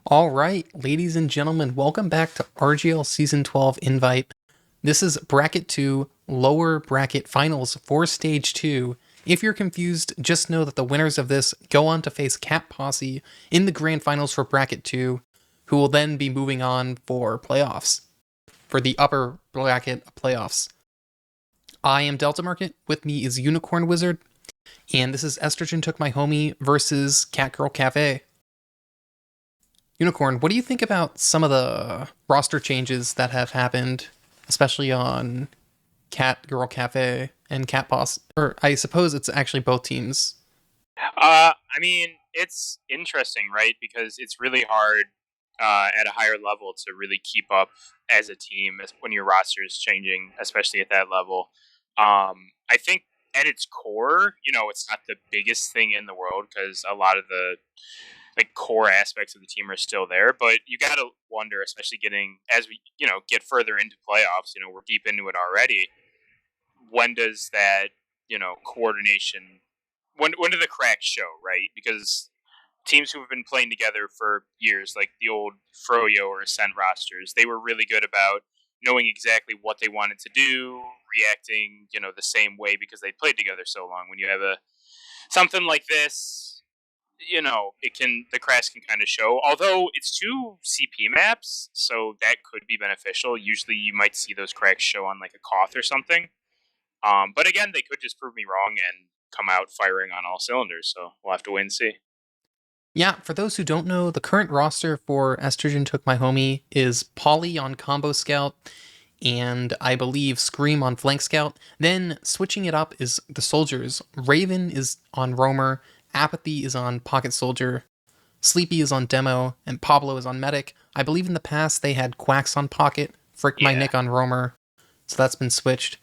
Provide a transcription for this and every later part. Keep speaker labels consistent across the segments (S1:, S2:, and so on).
S1: All right, ladies and gentlemen, welcome back to RGL Season 12 Invite. This is Bracket 2, lower bracket finals for Stage 2. If you're confused, just know that the winners of this go on to face Cat Posse in the grand finals for Bracket 2, who will then be moving on for playoffs, for the upper bracket playoffs. I am DeltaMarket, with me is Unicorn Wizard, and this is Estrogen Took My Homie versus Catgirl Cafe. Unicorn, what do you think about some of the roster changes that have happened, especially on Catgirl Cafe and Cat Boss? Or I suppose it's actually both teams.
S2: It's interesting, right? Because it's really hard at a higher level to really keep up as a team when your roster is changing, especially at that level. I think at its core, it's not the biggest thing in the world because a lot of the core aspects of the team are still there. But you got to wonder, especially getting as we get further into playoffs. We're deep into it already. When does that coordination? When do the cracks show? Right, because teams who have been playing together for years, like the old Froyo or Ascent rosters, they were really good about knowing exactly what they wanted to do, reacting, the same way because they played together so long. When you have something like this, the cracks can kind of show. Although it's two CP maps, so that could be beneficial. Usually, you might see those cracks show on like a Koth or something. But again, they could just prove me wrong and come out firing on all cylinders. So we'll have to wait and see.
S1: Yeah, for those who don't know, the current roster for Estrogen Took My Homie is Polly on Combo Scout, and I believe Scream on Flank Scout. Then switching it up is the soldiers. Raven is on Roamer, Apathy is on Pocket Soldier, Sleepy is on Demo, and Pablo is on Medic. I believe in the past they had Quacks on Pocket, Frick My
S2: Yeah.
S1: Nick on Roamer, so that's been switched.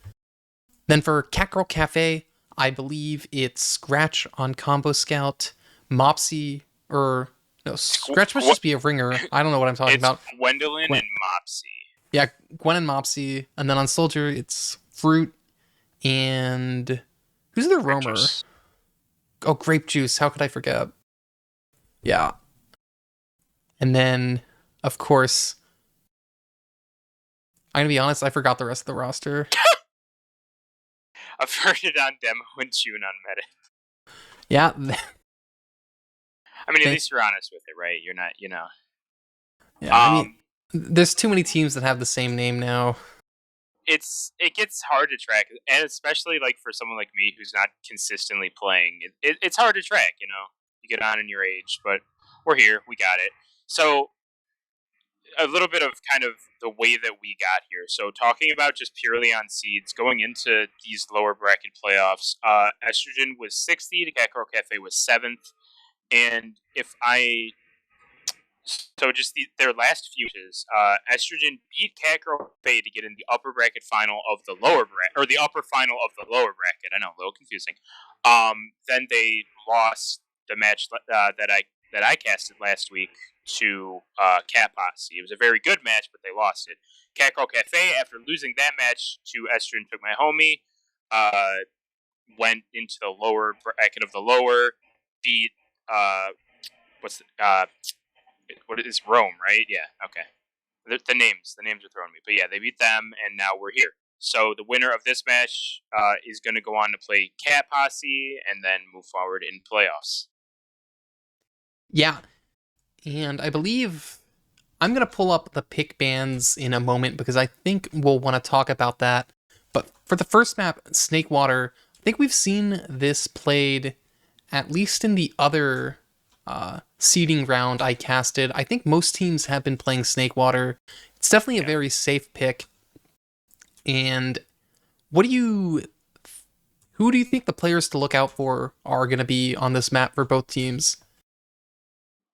S1: Then for Catgirl Cafe, I believe it's Scratch on Combo Scout, Mopsy, or no, Scratch must just be a ringer. I don't know what I'm talking
S2: It's
S1: about.
S2: Gwendolyn
S1: Gwen,
S2: and Mopsy.
S1: yeah, Gwen and Mopsy, and then on Soldier it's Fruit and who's the
S2: Grape
S1: roamer?
S2: juice.
S1: Oh, Grape Juice. How could I forget? Yeah, and then of course I'm gonna be honest. I forgot the rest of the roster.
S2: I've heard it on Demo and June on Meta.
S1: Yeah,
S2: I mean, at
S1: they,
S2: least you're honest with it, right? You're not,
S1: yeah. I mean,
S2: Um,
S1: there's too many teams that have the same name now.
S2: it gets hard to track, and especially like for someone like me who's not consistently playing, it's hard to track. You get on in your age, but we're here, we got it. So a little bit of kind of the way that we got here. So talking about just purely on seeds going into these lower bracket playoffs, Estrogen was 60, the Catgirl Cafe was 7th, and if I so just their last few matches, Estrogen beat Catgirl Cafe to get in the upper bracket final of the lower bracket, or the upper final of the lower bracket. I know, a little confusing. Then they lost the match that I casted last week to Cat Posse. It was a very good match, but they lost it. Catgirl Cafe, after losing that match to Estrogen Took My Homie, uh, went into the lower bracket of the lower, beat what's what is Rome, right? Yeah, okay. The names are throwing me, but yeah, they beat them, and now we're here. So the winner of this match is going to go on to play Cat Posse and then move forward in playoffs.
S1: Yeah, and I believe I'm gonna pull up the pick bands in a moment because I think we'll want to talk about that. But for the first map, Snakewater, I think we've seen this played at least in the other seeding round I casted. I think most teams have been playing Snakewater. It's definitely a
S2: Yeah.
S1: very safe pick. And what do you who do you think the players to look out for are going to be on this map for both teams?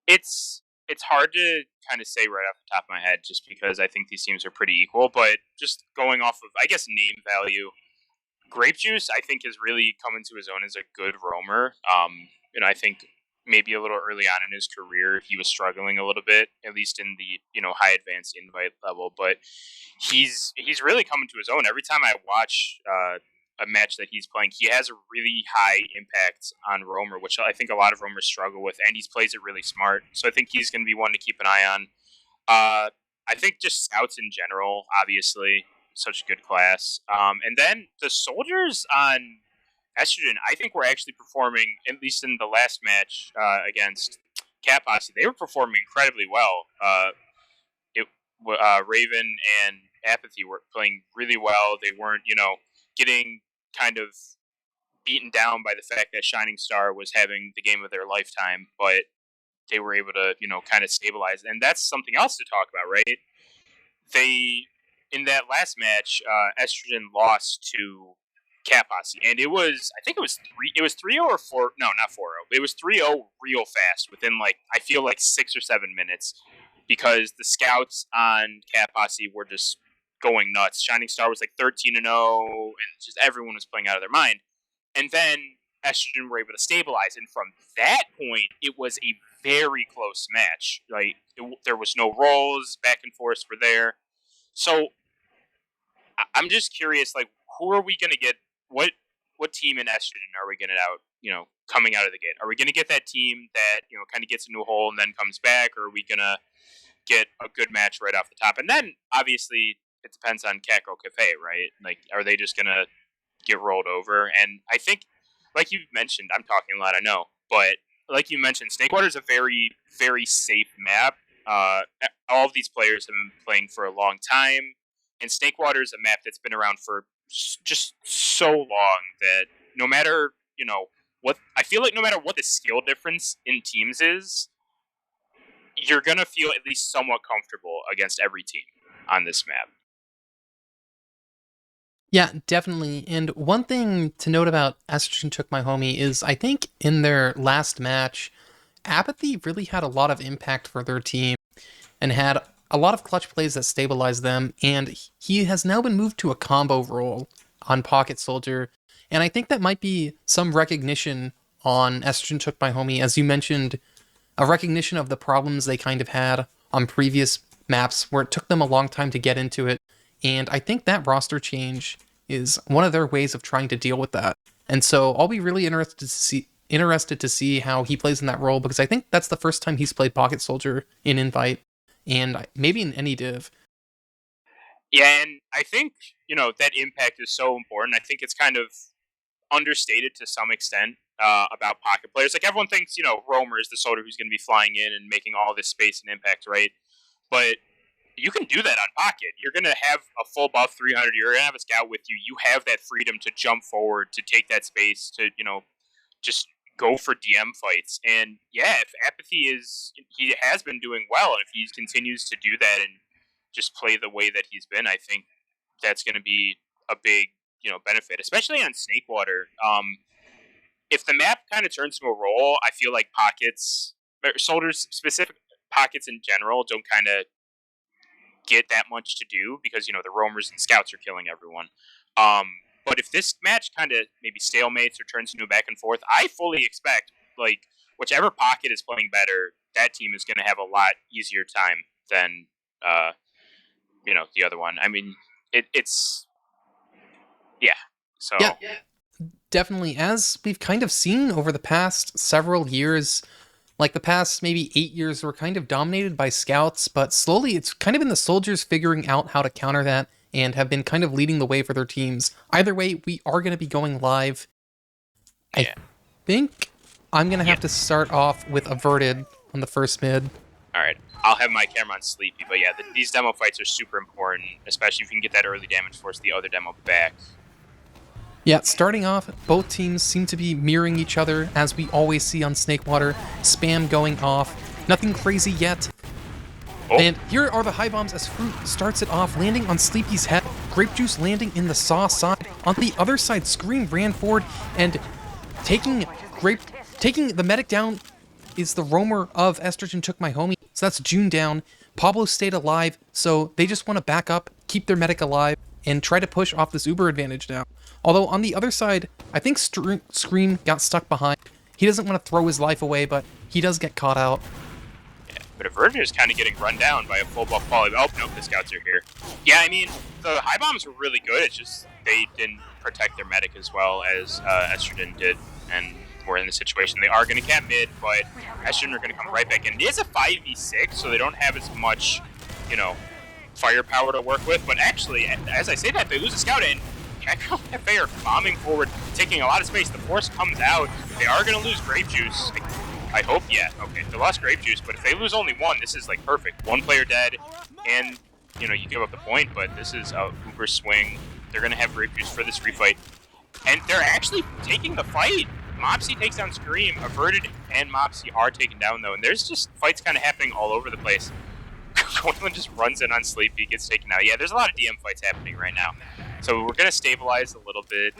S2: It's hard to kind of say right off the top of my head just because I think these teams are pretty equal, but just going off of I guess name value, Grape Juice I think has really come into his own as a good roamer. I think maybe a little early on in his career he was struggling a little bit, at least in the high advanced invite level, but he's really coming to his own every time I watch. a match that he's playing. He has a really high impact on roamer, which I think a lot of roamers struggle with, and he plays it really smart. So I think he's going to be one to keep an eye on. I think just scouts in general, obviously, such a good class. And then the soldiers on Estrogen, I think were actually performing, at least in the last match against Cat Posse, they were performing incredibly well. Raven and Apathy were playing really well. They weren't, getting kind of beaten down by the fact that Shining Star was having the game of their lifetime, but they were able to, kind of stabilize. And that's something else to talk about, right? They, in that last match, Estrogen lost to Cat Posse, and I think it was 3-0 or 4, no, not 4-0. It was 3-0 real fast within, I feel like 6 or 7 minutes, because the scouts on Cat Posse were just going nuts. Shining Star was 13-0, and just everyone was playing out of their mind. And then Estrogen were able to stabilize, and from that point, it was a very close match. There was no rolls, back and forth were there. So I'm just curious, who are we going to get? What team in Estrogen are we going to coming out of the gate? Are we going to get that team that kind of gets into a hole and then comes back, or are we going to get a good match right off the top? And then obviously it depends on Catgirl Cafe, right? Are they just going to get rolled over? And I think, like you mentioned, I'm talking a lot, I know, but like you mentioned, Snakewater is a very, very safe map. All of these players have been playing for a long time, and Snakewater is a map that's been around for just so long that no matter, what, I feel like no matter what the skill difference in teams is, you're going to feel at least somewhat comfortable against every team on this map.
S1: Yeah, definitely. And one thing to note about Estrogen Took My Homie is I think in their last match, Apathy really had a lot of impact for their team and had a lot of clutch plays that stabilized them, and he has now been moved to a combo role on Pocket Soldier, and I think that might be some recognition on Estrogen Took My Homie, as you mentioned, a recognition of the problems they kind of had on previous maps where it took them a long time to get into it, and I think that roster change is one of their ways of trying to deal with that. And so I'll be really interested to see how he plays in that role, because I think that's the first time he's played Pocket Soldier in Invite, and maybe in any div.
S2: Yeah, and I think, that impact is so important. I think it's kind of understated to some extent about Pocket players. Everyone thinks, Roamer is the soldier who's going to be flying in and making all this space and impact, right? But you can do that on Pocket. You're going to have a full buff 300. You're going to have a scout with you. You have that freedom to jump forward, to take that space, to, just go for DM fights. And yeah, if Apathy he has been doing well, and if he continues to do that and just play the way that he's been, I think that's going to be a big, benefit, especially on Snakewater. If the map kind of turns to a roll, I feel like Pockets, soldiers, specific Pockets in general, don't kind of get that much to do because, the roamers and scouts are killing everyone. But if this match kind of maybe stalemates or turns into a back and forth, I fully expect, whichever Pocket is playing better, that team is going to have a lot easier time than, the other one. I mean, it's, yeah. So.
S1: Yeah, definitely. As we've kind of seen over the past several years, the past maybe 8 years were kind of dominated by scouts, but slowly it's kind of been the soldiers figuring out how to counter that and have been kind of leading the way for their teams. Either way, we are going to be going live.
S2: Yeah.
S1: I think I'm going to have to start off with Averted on the first mid.
S2: All right. I'll have my camera on Sleepy, but yeah, these demo fights are super important, especially if you can get that early damage, force the other demo back.
S1: Yeah, starting off, both teams seem to be mirroring each other, as we always see on Snakewater. Spam going off. Nothing crazy yet. Oh. And here are the high bombs as Fruit starts it off, landing on Sleepy's head. Grape Juice landing in the Saw side. On the other side, Scream ran forward, and taking the medic down is the roamer of Estrogen Took My Homie. So that's June down. Pablo stayed alive, so they just want to back up, keep their medic alive, and try to push off this Uber advantage now. Although on the other side, I think Scream got stuck behind. He doesn't want to throw his life away, but he does get caught out.
S2: But Averted is kind of getting run down by a full buff poly. Oh, nope, the scouts are here. Yeah, I mean, the high bombs were really good. It's just they didn't protect their medic as well as Estrogen did. And we're in the situation. They are going to cap mid, but Estrogen are going to come right back in. It is a 5v6, so they don't have as much, you know, firepower to work with. But actually, as I say that, they lose a scout, and Catgirl Cafe are bombing forward, taking a lot of space. The force comes out. They are going to lose Grape Juice. I hope, yeah. Okay, they lost Grape Juice, but if they lose only one, this is like perfect. One player dead, and you know you give up the point. But this is a uber swing. They're gonna have Grape Juice for this refight, and they're actually taking the fight. Mopsy takes down Scream. Averted and Mopsy are taken down though, and there's just fights kind of happening all over the place. Gwendolyn just runs in on Sleepy, gets taken out. Yeah, there's a lot of DM fights happening right now. So we're gonna stabilize a little bit.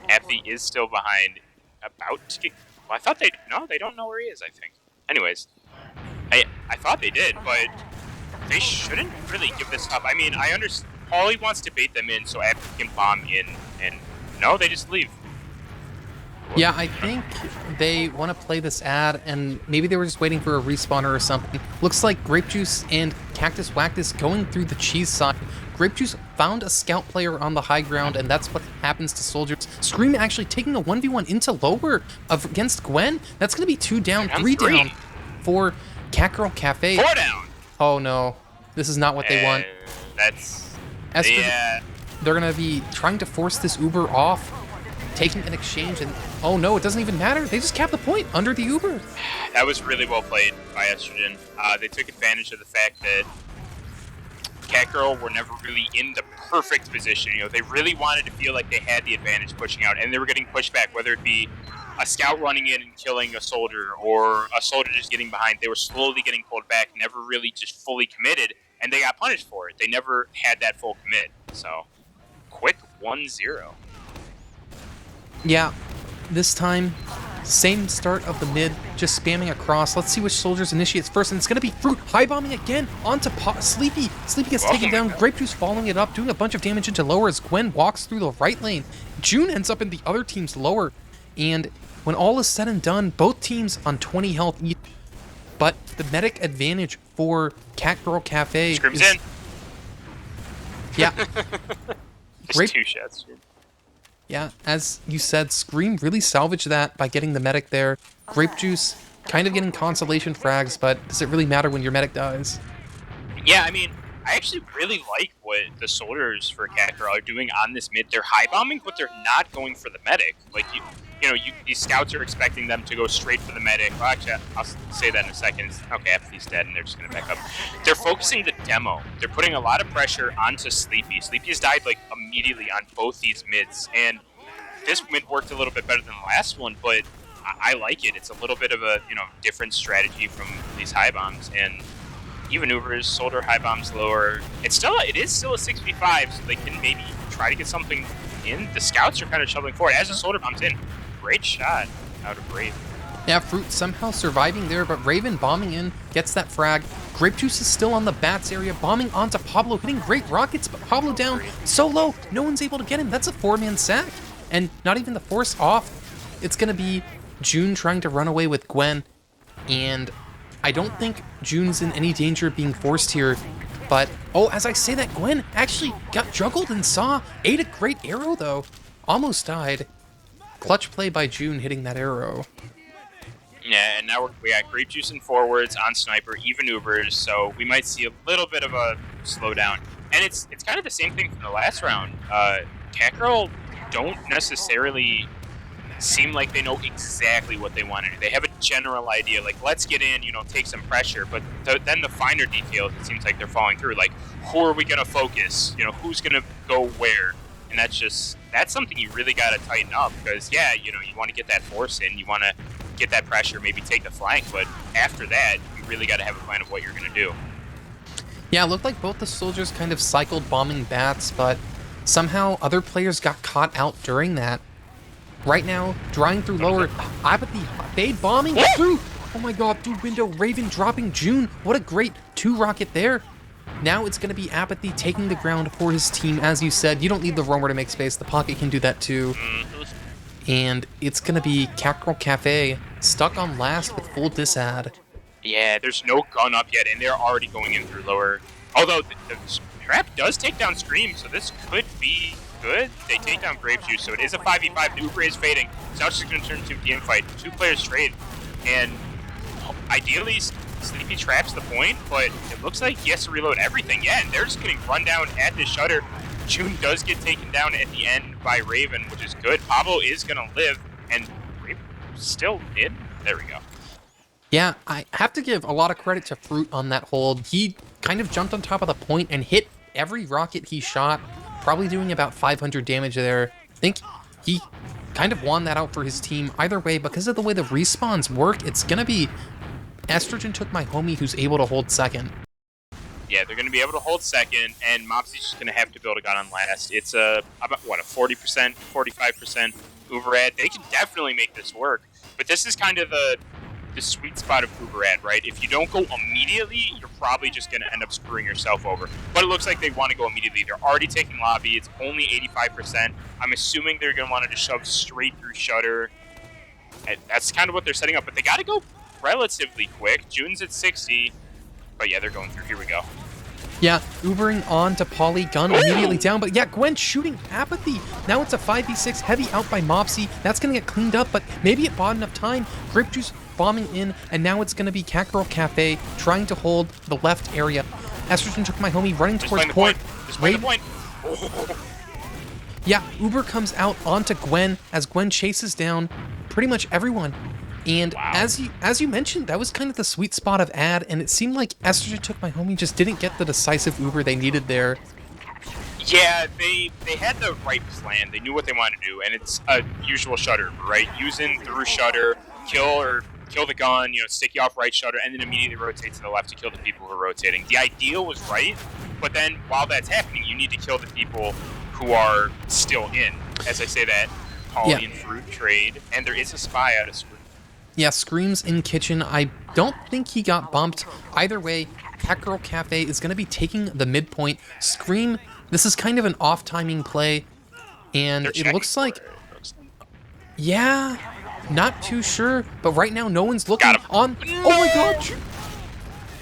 S2: Appy is still behind, about to get. Well, I thought they don't know where he is, I think. Anyways, I thought they did, but they shouldn't really give this up. I mean, I understand, Paulie wants to bait them in so Appy can bomb in, and no, they just leave.
S1: Yeah, I think they want to play this ad, and maybe they were just waiting for a respawner or something. Looks like Grape Juice and Cactus Wactus going through the cheese side. Grape Juice found a scout player on the high ground, and that's what happens to soldiers. Scream actually taking a 1v1 into lower against Gwen. That's going to be 2 down, 3 down for Catgirl Cafe.
S2: 4 down!
S1: Oh no, this is not what they want.
S2: That's...
S1: Estrogen,
S2: yeah.
S1: They're going to be trying to force this Uber off, taking an exchange, and oh no, it doesn't even matter. They just cap the point under the Uber.
S2: That was really well played by Estrogen. They took advantage of the fact that Catgirl were never really in the perfect position. You know, they really wanted to feel like they had the advantage pushing out, and they were getting pushed back, whether it be a scout running in and killing a soldier or a soldier just getting behind. They were slowly getting pulled back, never really just fully committed, and they got punished for it. They never had that full commit. So, quick 1-0.
S1: Yeah, this time, same start of the mid, just spamming across. Let's see which soldiers initiates first, and it's going to be Fruit high bombing again onto Sleepy. Sleepy gets taken down. Grape Juice following it up, doing a bunch of damage into lower as Gwen walks through the right lane. June ends up in the other team's lower, and when all is said and done, both teams on 20 health each. But the medic advantage for Catgirl Cafe
S2: Screams in.
S1: Yeah.
S2: Just 2 shots.
S1: Yeah, as you said, Scream really salvaged that by getting the medic there. Grape Juice kind of getting consolation frags, but does it really matter when your medic dies?
S2: Yeah, I mean, I actually really like what the soldiers for Catgirl are doing on this mid. They're high bombing, but they're not going for the medic. Like, these scouts are expecting them to go straight for the medic. Well, actually, I'll say that in a second. Okay, Apathy's dead, and they're just going to back up. They're focusing the demo. They're putting a lot of pressure onto Sleepy. Sleepy has died, like, immediately on both these mids, and this mid worked a little bit better than the last one, but I like it. It's a little bit of a, different strategy from these high bombs, and even Ubers, soldier high bombs lower. It is still a 6v5, so they can maybe try to get something in. The scouts are kind of shoveling forward. As the soldier bombs in, great shot out of Raven.
S1: Yeah, Fruit somehow surviving there, but Raven bombing in, gets that frag. Grape Juice is still on the bats area, bombing onto Pablo, hitting great rockets, but Pablo down so low, no one's able to get him. That's a 4-man sack, and not even the force off. It's going to be June trying to run away with Gwen, and I don't think June's in any danger of being forced here, but, oh, as I say that, Gwen actually got juggled and ate a great arrow, though. Almost died. Clutch play by June hitting that arrow.
S2: Yeah, and now we got Grape Juice and forwards on Sniper, even Ubers, so we might see a little bit of a slowdown. And it's kind of the same thing from the last round. Catgirl don't necessarily seem like they know exactly what they want to do. They have a general idea, like, let's get in, take some pressure, but then the finer details, it seems like they're falling through. Like, who are we going to focus? Who's going to go where? And that's something you really got to tighten up, because, yeah, you want to get that force in, you want to get that pressure, maybe take the flank, but after that, you really got to have a plan of what you're going to do.
S1: Yeah, it looked like both the soldiers kind of cycled bombing bats, but somehow other players got caught out during that. Right now, drying through lower, Apathy, Fade bombing through. Oh my god, through window, Raven dropping June. What a great 2-rocket there. Now it's going to be Apathy taking the ground for his team. As you said, you don't need the roamer to make space. The pocket can do that too. And it's going to be Catgirl Cafe stuck on last with full disad.
S2: Yeah, there's no gun up yet, and they're already going in through lower. Although the trap does take down Scream, so this could be good. They take down Grape Juice, so it is a 5v5. The Uber is fading. So now it's just going to turn into a team fight. 2 players trade, and ideally Sleepy traps the point, but it looks like he has to reload everything. Yeah, and they're just getting run down at the shutter. June does get taken down at the end by Raven, which is good. Pablo is going to live, and Raven still in. There we go.
S1: Yeah, I have to give a lot of credit to Fruit on that hold. He kind of jumped on top of the point and hit every rocket he shot, probably doing about 500 damage there. I think he kind of won that out for his team. Either way, because of the way the respawns work, it's going to be Estrogen took my homie who's able to hold second.
S2: Yeah, they're going to be able to hold second, and Mopsy's just going to have to build a gun on last. It's about, what, a 40%, 45% overhead. They can definitely make this work, but this is kind of the sweet spot of Uberad, right? If you don't go immediately, you're probably just going to end up screwing yourself over. But it looks like they want to go immediately. They're already taking lobby. It's only 85%. I'm assuming they're going to want to just shove straight through shutter. And that's kind of what they're setting up. But they got to go relatively quick. June's at 60. But yeah, they're going through. Here we go.
S1: Yeah, Ubering on to Polly, gun immediately down, but yeah, Gwen shooting Apathy. Now it's a 5v6, heavy out by Mopsy. That's going to get cleaned up, but maybe it bought enough time. Grape Juice bombing in, and now it's going to be Catgirl Cafe trying to hold the left area. Estrogen took my homie running towards port.
S2: Point.
S1: Yeah, Uber comes out onto Gwen as Gwen chases down pretty much everyone. And
S2: wow.
S1: as you mentioned, that was kind of the sweet spot of ad, and it seemed like Estrogen took my homie just didn't get the decisive Uber they needed there.
S2: Yeah, they had the right plan. They knew what they wanted to do, and it's a usual shutter, right? Using through shutter, kill the gun, stick you off right shutter, and then immediately rotate to the left to kill the people who are rotating. The ideal was right, but then while that's happening, you need to kill the people who are still in. As I say that, Polly and Fruit trade, and there is a spy out of Scream.
S1: Yeah, Scream's in kitchen. I don't think he got bumped. Either way, Catgirl Cafe is going to be taking the midpoint. Scream, this is kind of an off-timing play, and it looks like... Yeah, not too sure, but right now no one's looking on... Oh my god!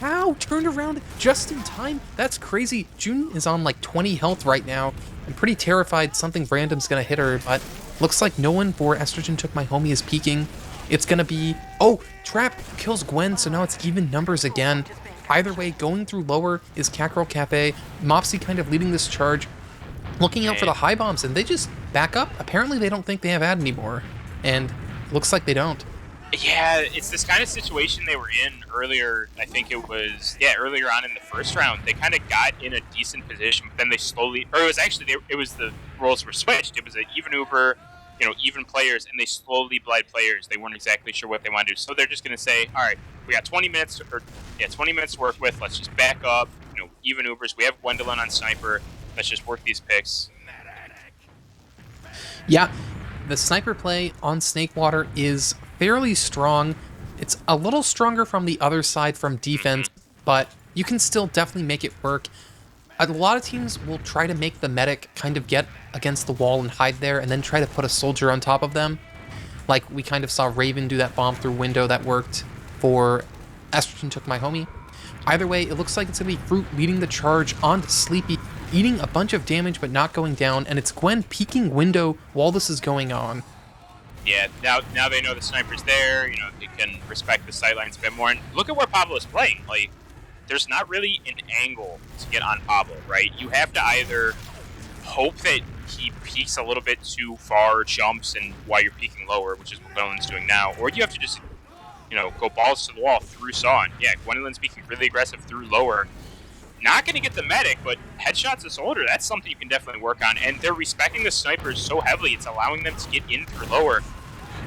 S1: How? Turned around just in time? That's crazy. June is on like 20 health right now. I'm pretty terrified something random's going to hit her, but looks like no one for Estrogen took my homie is peeking. It's going to be... Oh, Trap kills Gwen, so now it's even numbers again. Either way, going through lower is Catgirl Cafe. Mopsy kind of leading this charge, looking out for the high bombs, and they just back up. Apparently, they don't think they have ad anymore, and looks like they don't.
S2: Yeah, it's this kind of situation they were in earlier. I think it was, earlier on in the first round. They kind of got in a decent position, but then they slowly... Or it was actually, it was the roles were switched. It was an even Uber... even players, and they slowly bled players. They weren't exactly sure what they wanted to do. So they're just going to say, all right, we got 20 minutes to work with. Let's just back up. Even Ubers. We have Gwendolyn on Sniper. Let's just work these picks.
S1: Yeah, the sniper play on Snakewater is fairly strong. It's a little stronger from the other side from defense, but you can still definitely make it work. A lot of teams will try to make the medic kind of get against the wall and hide there and then try to put a soldier on top of them. Like we kind of saw Raven do that bomb through window that worked for Estrogen took my homie. Either way, it looks like it's going to be Fruit leading the charge onto Sleepy, eating a bunch of damage but not going down, and it's Gwen peeking window while this is going on.
S2: Yeah, now they know the sniper's there, they can respect the sightlines a bit more. And look at where Pablo's playing. Like, there's not really an angle to get on Pablo, right? You have to either hope that he peeks a little bit too far, jumps, and while you're peeking lower, which is what Gwendolyn's doing now, or you have to just, go balls to the wall through Saw. And yeah, Gwendolyn's being really aggressive through lower. Not going to get the medic, but headshots to soldier, that's something you can definitely work on. And they're respecting the snipers so heavily, it's allowing them to get in through lower.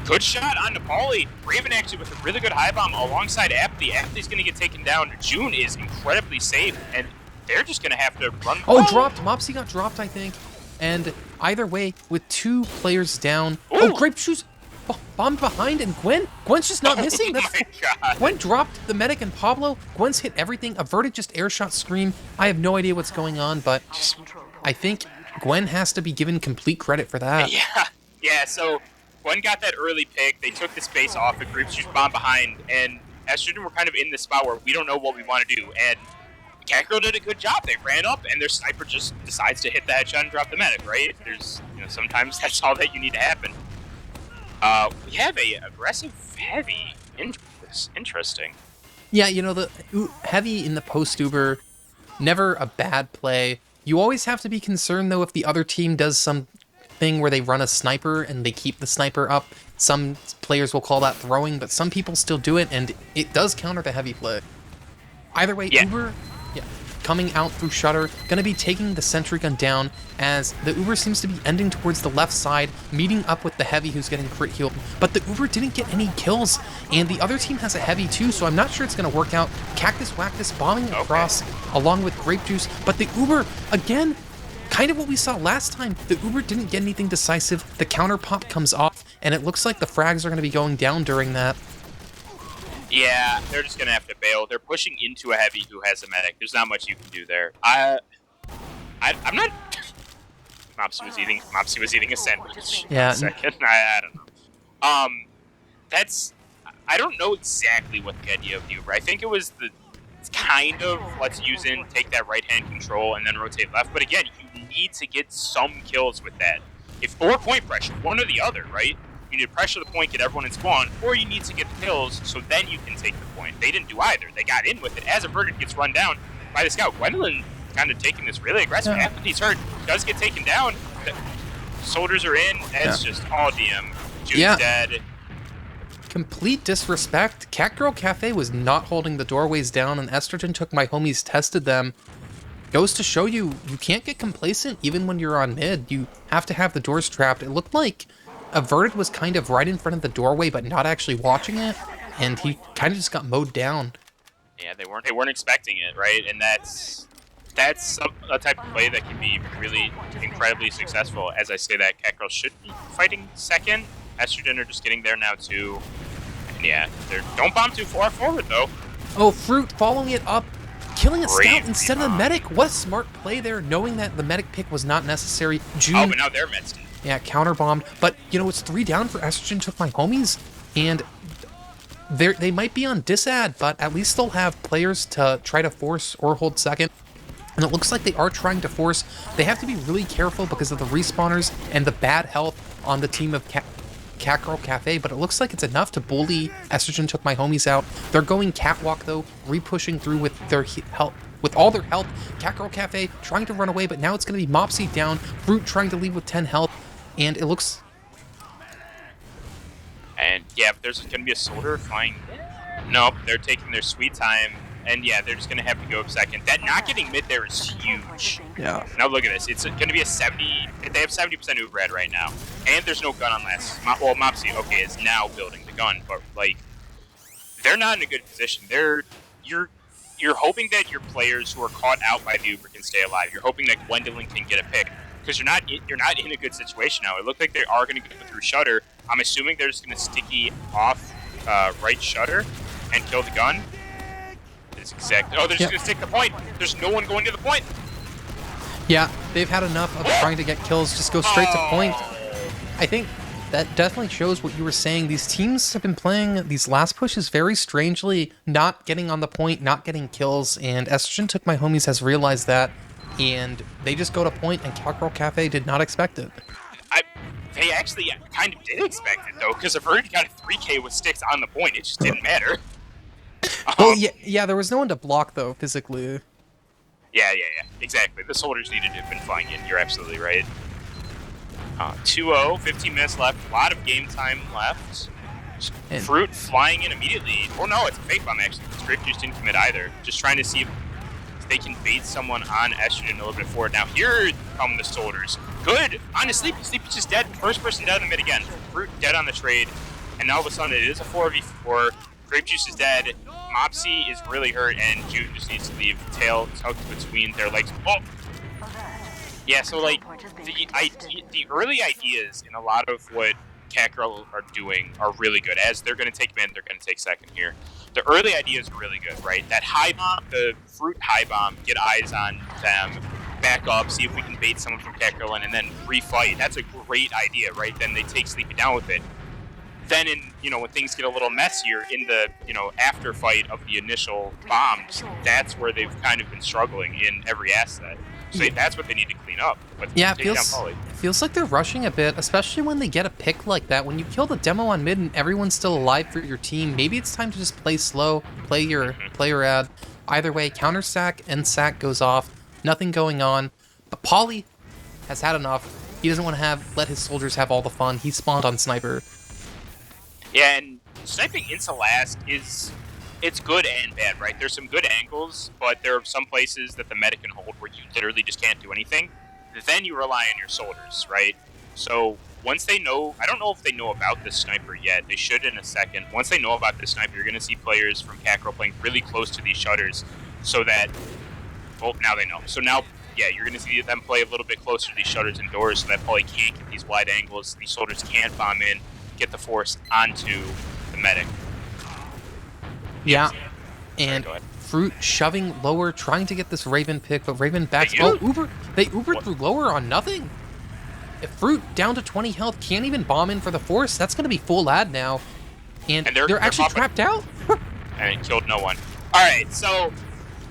S2: Good shot on Nepali. Raven actually with a really good high bomb alongside Apathy. Apathy's going to get taken down. June is incredibly safe, and they're just going to have to run.
S1: Oh, dropped. Mopsy got dropped, I think. And either way, with 2 players down. Ooh. Oh, Grape Juice bombed behind, and Gwen's just not missing.
S2: That's my God.
S1: Gwen dropped the medic and Pablo. Gwen's hit everything. Averted just air shot Scream. I have no idea what's going on, but I think Gwen has to be given complete credit for that.
S2: Yeah, so Gwen got that early pick. They took the space off. The Grape Juice bombed behind, and Estrogen were kind of in this spot where we don't know what we want to do, and Catgirl did a good job. They ran up, and their sniper just decides to hit the headshot and drop the medic, right? There's, sometimes that's all that you need to happen. We have a aggressive heavy. Interesting.
S1: Yeah, the heavy in the post Uber, never a bad play. You always have to be concerned, though, if the other team does something where they run a sniper and they keep the sniper up. Some players will call that throwing, but some people still do it, and it does counter the heavy play. Either way,
S2: yeah.
S1: Uber, coming out through Shutter, going to be taking the sentry gun down as the Uber seems to be ending towards the left side, meeting up with the heavy who's getting crit healed. But the Uber didn't get any kills, and the other team has a heavy too, so I'm not sure it's going to work out. Cactus Wactus bombing across along with Grape Juice, but the Uber, again, kind of what we saw last time. The Uber didn't get anything decisive, the counter pop comes off, and it looks like the frags are going to be going down during that.
S2: Yeah, they're just going to have to bail. They're pushing into a heavy who has a medic. There's not much you can do there. I'm not... Mopsy was eating a sandwich.
S1: Yeah.
S2: Second. I don't know. I don't know exactly what the idea of the Uber. I think it was it's kind of, let's use in, take that right-hand control, and then rotate left. But again, you need to get some kills with that. Or point pressure, one or the other, right? You need to pressure the point, get everyone in spawn, or you need to get the kills so then you can take the point. They didn't do either. They got in with it. As Averted gets run down by the scout, Gwendolyn kind of taking this really aggressive.
S1: Yeah.
S2: He's hurt, does get taken down. The soldiers are in. It's just all DM. Jude's dead.
S1: Complete disrespect. Catgirl Cafe was not holding the doorways down, and Estrogen took my homies, tested them. Goes to show you can't get complacent even when you're on mid. You have to have the doors trapped. It looked like Averted was kind of right in front of the doorway, but not actually watching it, and he kind of just got mowed down.
S2: Yeah, they weren't expecting it, right? And that's a type of play that can be really incredibly successful. As I say that, Catgirl should be fighting second. Estrogen are just getting there now too. And yeah, don't bomb too far forward though.
S1: Oh, Fruit following it up, killing a scout instead of the medic. What a smart play there, knowing that the medic pick was not necessary. June,
S2: but now they're med's dead.
S1: Yeah, counter-bombed. But, it's 3 down for Estrogen, took my homies. And they might be on disad, but at least they'll have players to try to force or hold second. And it looks like they are trying to force. They have to be really careful because of the respawners and the bad health on the team of Catgirl Cafe, but it looks like it's enough to bully. Estrogen took my homies out. They're going catwalk, though, re-pushing through with their health. With all their health, Catgirl Cafe trying to run away, but now it's going to be Mopsy down. Fruit trying to leave with 10 health. And it looks...
S2: And yeah, there's going to be a soldier flying. Nope, they're taking their sweet time. And yeah, they're just going to have to go up second. That not getting mid there is huge.
S1: Yeah.
S2: Now look at this. It's going to be a 70... They have 70% Uber right now. And there's no gun on last. Well, Mopsy, okay, is now building the gun. But, like, they're not in a good position. You're hoping that your players who are caught out by the Uber can stay alive. You're hoping that Gwendolyn can get a pick. Because you're not in a good situation now. It looked like they are going to go through Shutter. I'm assuming they're just going to sticky off right Shutter and kill the gun. It's exactly. Oh, they're just going to stick the point. There's no one going to the point.
S1: Yeah, they've had enough of trying to get kills. Just go straight to point. I think that definitely shows what you were saying. These teams have been playing these last pushes very strangely, not getting on the point, not getting kills, and Estrogen took my homies has realized that. And they just go to point, and Catgirl Cafe did not expect it.
S2: They actually kind of did expect it, though, because Averted got a 3K with sticks on the point. It just didn't matter.
S1: Well, yeah, there was no one to block, though, physically.
S2: Yeah, exactly. The soldiers needed to have been flying in. You're absolutely right. 2-0, 15 minutes left. A lot of game time left. And Fruit flying in immediately. Oh, no, it's a fake bomb, actually. Grape Juice didn't commit either. Just trying to see if they can bait someone on Estrogen a little bit forward. Now here come the soldiers. Good on his Sleepy. Sleepy's just dead. First person dead in the mid again. Fruit dead on the trade. And now all of a sudden it is a 4v4. Grape Juice is dead. Mopsy is really hurt, and Jude just needs to leave. Tail tucked between their legs. Oh! Yeah, so like the early ideas in a lot of what Catgirl are doing are really good. As they're going to take mid, they're going to take second here. The early ideas are really good, right? That high bomb, the Fruit high bomb, get eyes on them, back up, see if we can bait someone from Catgirl in, and then refight. That's a great idea, right? Then they take Sleepy down with it. then when things get a little messier in the, after fight of the initial bombs, that's where they've kind of been struggling in every asset. So that's what they need to clean up. But
S1: Yeah, it
S2: take down
S1: feels,
S2: Pauly.
S1: it feels like they're rushing a bit, especially when they get a pick like that. When you kill the demo on mid and everyone's still alive for your team, maybe it's time to just play slow, play your ad. Either way, counter sack and sack goes off, nothing going on. But Pauly has had enough. He doesn't want to let his soldiers have all the fun. He spawned on sniper.
S2: Yeah, and sniping into last it's good and bad, right? There's some good angles, but there are some places that the medic can hold where you literally just can't do anything. Then you rely on your soldiers, right? So once they know, I don't know if they know about this sniper yet. They should in a second. Once they know about this sniper, you're going to see players from Catgirl playing really close to these shutters so that, well, now they know. So now, yeah, you're going to see them play a little bit closer to these shutters and doors so that Pauly can't get these wide angles. These soldiers can't bomb in, get the force onto the medic.
S1: Yeah, and Fruit shoving lower, trying to get this Raven pick, but Raven backs. Oh, they Ubered through lower on nothing. If Fruit down to 20 health can't even bomb in for the force, that's going to be full ad now. And they're actually trapped out.
S2: And it killed no one. All right, so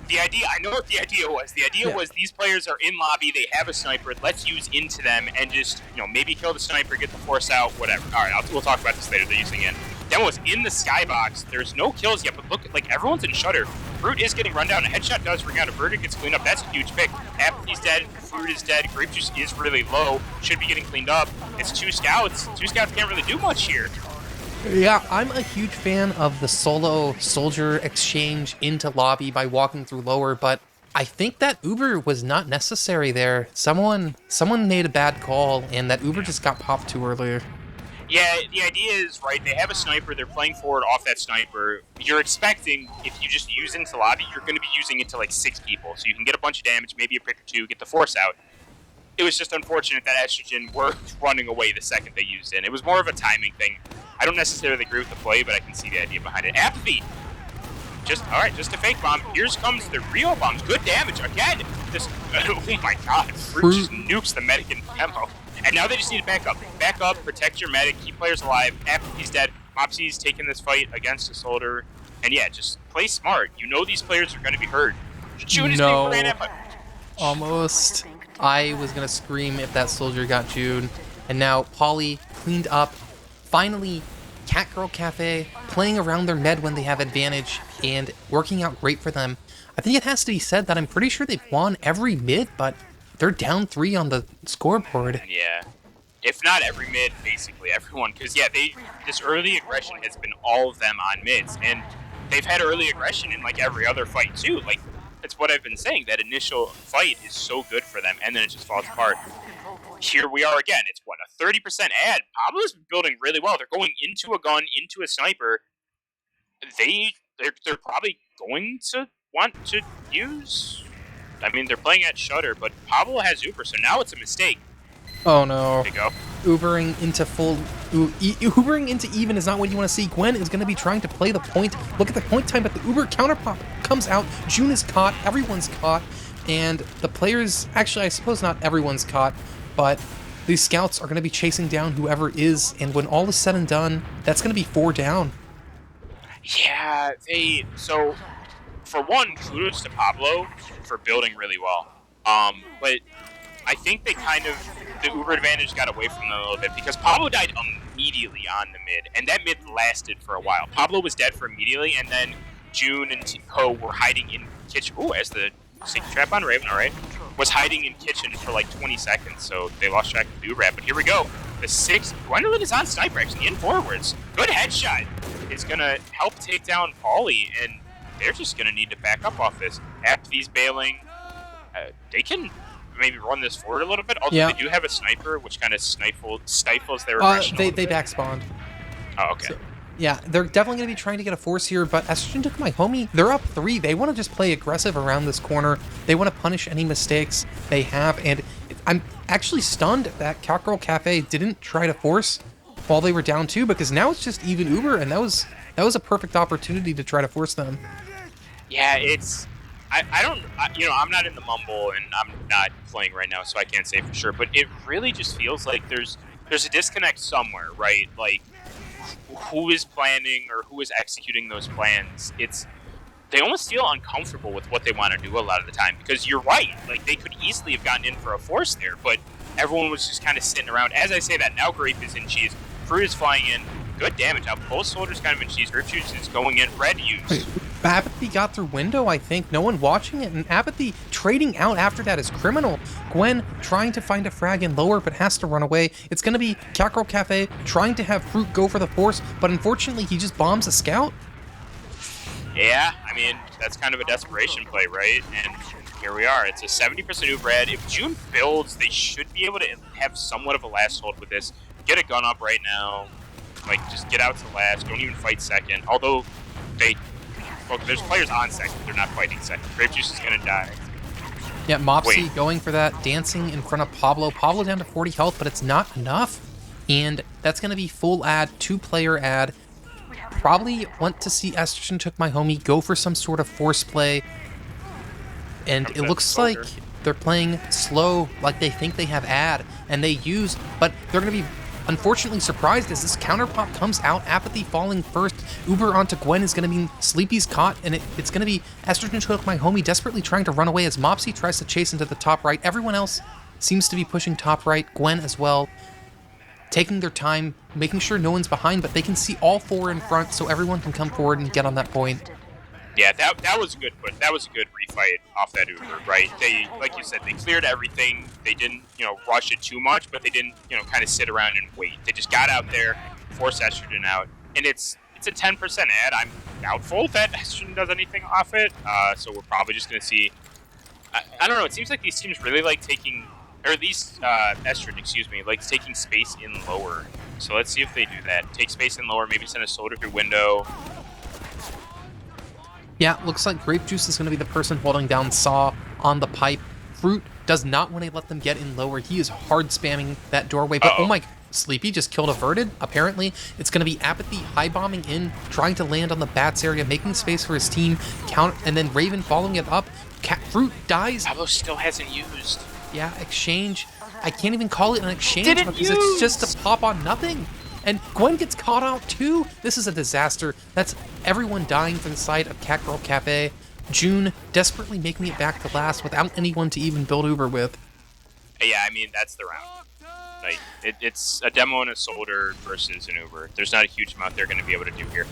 S2: the idea, I know what the idea was. The idea was these players are in lobby, they have a sniper, let's use into them and just, maybe kill the sniper, get the force out, whatever. All right, we'll talk about this later, they're using it. Demo was in the skybox. There's no kills yet, but look, everyone's in shutter. Fruit is getting run down. A headshot does ring out. A verdict gets cleaned up. That's a huge pick. Apathy's dead. Fruit is dead. Grape juice is really low. Should be getting cleaned up. It's 2 scouts. 2 scouts can't really do much here.
S1: Yeah, I'm a huge fan of the solo soldier exchange into lobby by walking through lower, but I think that Uber was not necessary there. Someone made a bad call, and that Uber just got popped too early.
S2: Yeah, the idea is, right, they have a sniper, they're playing forward off that sniper. You're expecting, if you just use it into lobby, you're going to be using it to like 6 people. So you can get a bunch of damage, maybe a pick or 2, get the force out. It was just unfortunate that Estrogen were running away the second they used it. It was more of a timing thing. I don't necessarily agree with the play, but I can see the idea behind it. Apathy! Just a fake bomb. Here comes the real bombs. Good damage again. Oh my god. Fruit just nukes the medic in demo. And now they just need to back up. Back up, protect your medic, keep players alive. Apathy's dead. Mopsy's taking this fight against a soldier. And yeah, just play smart. You know these players are going to be hurt. June is being ran at,
S1: almost. I was going to scream if that soldier got June. And now Pauly cleaned up. Finally, Catgirl Cafe playing around their med when they have advantage and working out great for them. I think it has to be said that I'm pretty sure they've won every mid, but they're down 3 on the scoreboard.
S2: Yeah. If not every mid, basically everyone. Because, yeah, this early aggression has been all of them on mids. And they've had early aggression in, like, every other fight, too. Like, that's what I've been saying. That initial fight is so good for them, and then it just falls apart. Here we are again. It's, what, a 30% ad? Pablo's building really well. They're going into a gun, into a sniper. They're probably going to want to use... I mean, they're playing at Shutter, but Pablo has Uber, so now it's a mistake.
S1: Oh no.
S2: There you go.
S1: Ubering into full... Ubering into even is not what you want to see. Gwen is going to be trying to play the point. Look at the point time, but the Uber counter pop comes out. June is caught. Everyone's caught. And the players... Actually, I suppose not everyone's caught, but these scouts are going to be chasing down whoever is, and when all is said and done, that's going to be 4 down.
S2: Yeah, So, for one, kudos to Pablo for building really well. But I think they the Uber advantage got away from them a little bit because Pablo died immediately on the mid, and that mid lasted for a while. Pablo was dead for immediately, and then June and Ho were hiding in kitchen. Ooh, as the safety trap on Raven, all right, was hiding in kitchen for like 20 seconds, so they lost track of the Uber. But here we go. The 6, Gwendolyn is on sniper actually in forwards. Good headshot. It's gonna help take down Pauly, and they're just gonna need to back up off this. Apathy's bailing. They can maybe run this forward a little bit. Although they do have a sniper, which kind of stifles their aggression.
S1: They back spawned.
S2: Oh, okay.
S1: So, yeah, they're definitely going to be trying to get a force here, but Estrogen took my homie. They're up 3. They want to just play aggressive around this corner. They want to punish any mistakes they have, and I'm actually stunned that Catgirl Cafe didn't try to force while they were down 2, because now it's just even Uber, and that was a perfect opportunity to try to force them.
S2: Yeah, it's... I'm not in the mumble, and I'm not playing right now, so I can't say for sure, but it really just feels like there's a disconnect somewhere, right? Like, who is planning or who is executing those plans. They almost feel uncomfortable with what they want to do a lot of the time, because you're right. Like, they could easily have gotten in for a force there, but everyone was just kind of sitting around. As I say that, now Grape is in cheese. Fruit is flying in. Good damage. Now both soldiers kind of in cheese. Grape Juice is going in. Red use.
S1: Wait, Apathy got through window, I think. No one watching it, and Apathy trading out after that is criminal. Gwen trying to find a frag in lower, but has to run away. It's going to be Catgirl Cafe trying to have Fruit go for the force, but unfortunately he just bombs a scout.
S2: Yeah, I mean, that's kind of a desperation play, right? And here we are. It's a 70% Uber ad. If June builds, they should be able to have somewhat of a last hold with this. Get a gun up right now. Like, just get out to last. Don't even fight second. Although, there's players on second. They're not fighting second. Grape Juice is going to die.
S1: Yeah, Mopsy going for that, dancing in front of Pablo. Pablo down to 40 health, but it's not enough. And that's going to be full ad, 2-player ad. Probably want to see Estrogen Took My Homie go for some sort of force play. And it looks like they're playing slow, like they think they have ad, and they use, but they're going to be unfortunately surprised as this counter pop comes out. Apathy falling first. Uber onto Gwen is going to mean Sleepy's caught, and it's going to be Estrogen Took My Homie desperately trying to run away as Mopsy tries to chase into the top right. Everyone else seems to be pushing top right. Gwen as well, taking their time, making sure no one's behind, but they can see all four in front, so everyone can come forward and get on that point.
S2: Yeah, that was a good put. That was a good refight off that Uber, right? They, like you said, they cleared everything. They didn't, rush it too much, but they didn't, kind of sit around and wait. They just got out there, forced Estrogen out, and it's a 10% ad. I'm doubtful that Estrogen does anything off it, so we're probably just going to see. I don't know. It seems like these teams really like taking, or at least Estrogen, likes taking space in lower. So let's see if they do that. Take space in lower, maybe send a soldier through window.
S1: Yeah, looks like Grape Juice is going to be the person holding down Saw on the pipe. Fruit does not want to let them get in lower. He is hard spamming that doorway, but oh my, Sleepy just killed Averted. Apparently, it's going to be Apathy high bombing in, trying to land on the bats area, making space for his team, count, and then Raven following it up. Fruit dies.
S2: Pablo still hasn't used.
S1: Yeah, exchange. I can't even call it an exchange because it's just a pop on nothing. And Gwen gets caught out too. This is a disaster. That's everyone dying for the side of Catgirl Cafe. June desperately making it back to last without anyone to even build Uber with.
S2: Yeah, I mean, that's the round. Like, it's a demo and a soldier versus an Uber. There's not a huge amount they're going to be able to do here.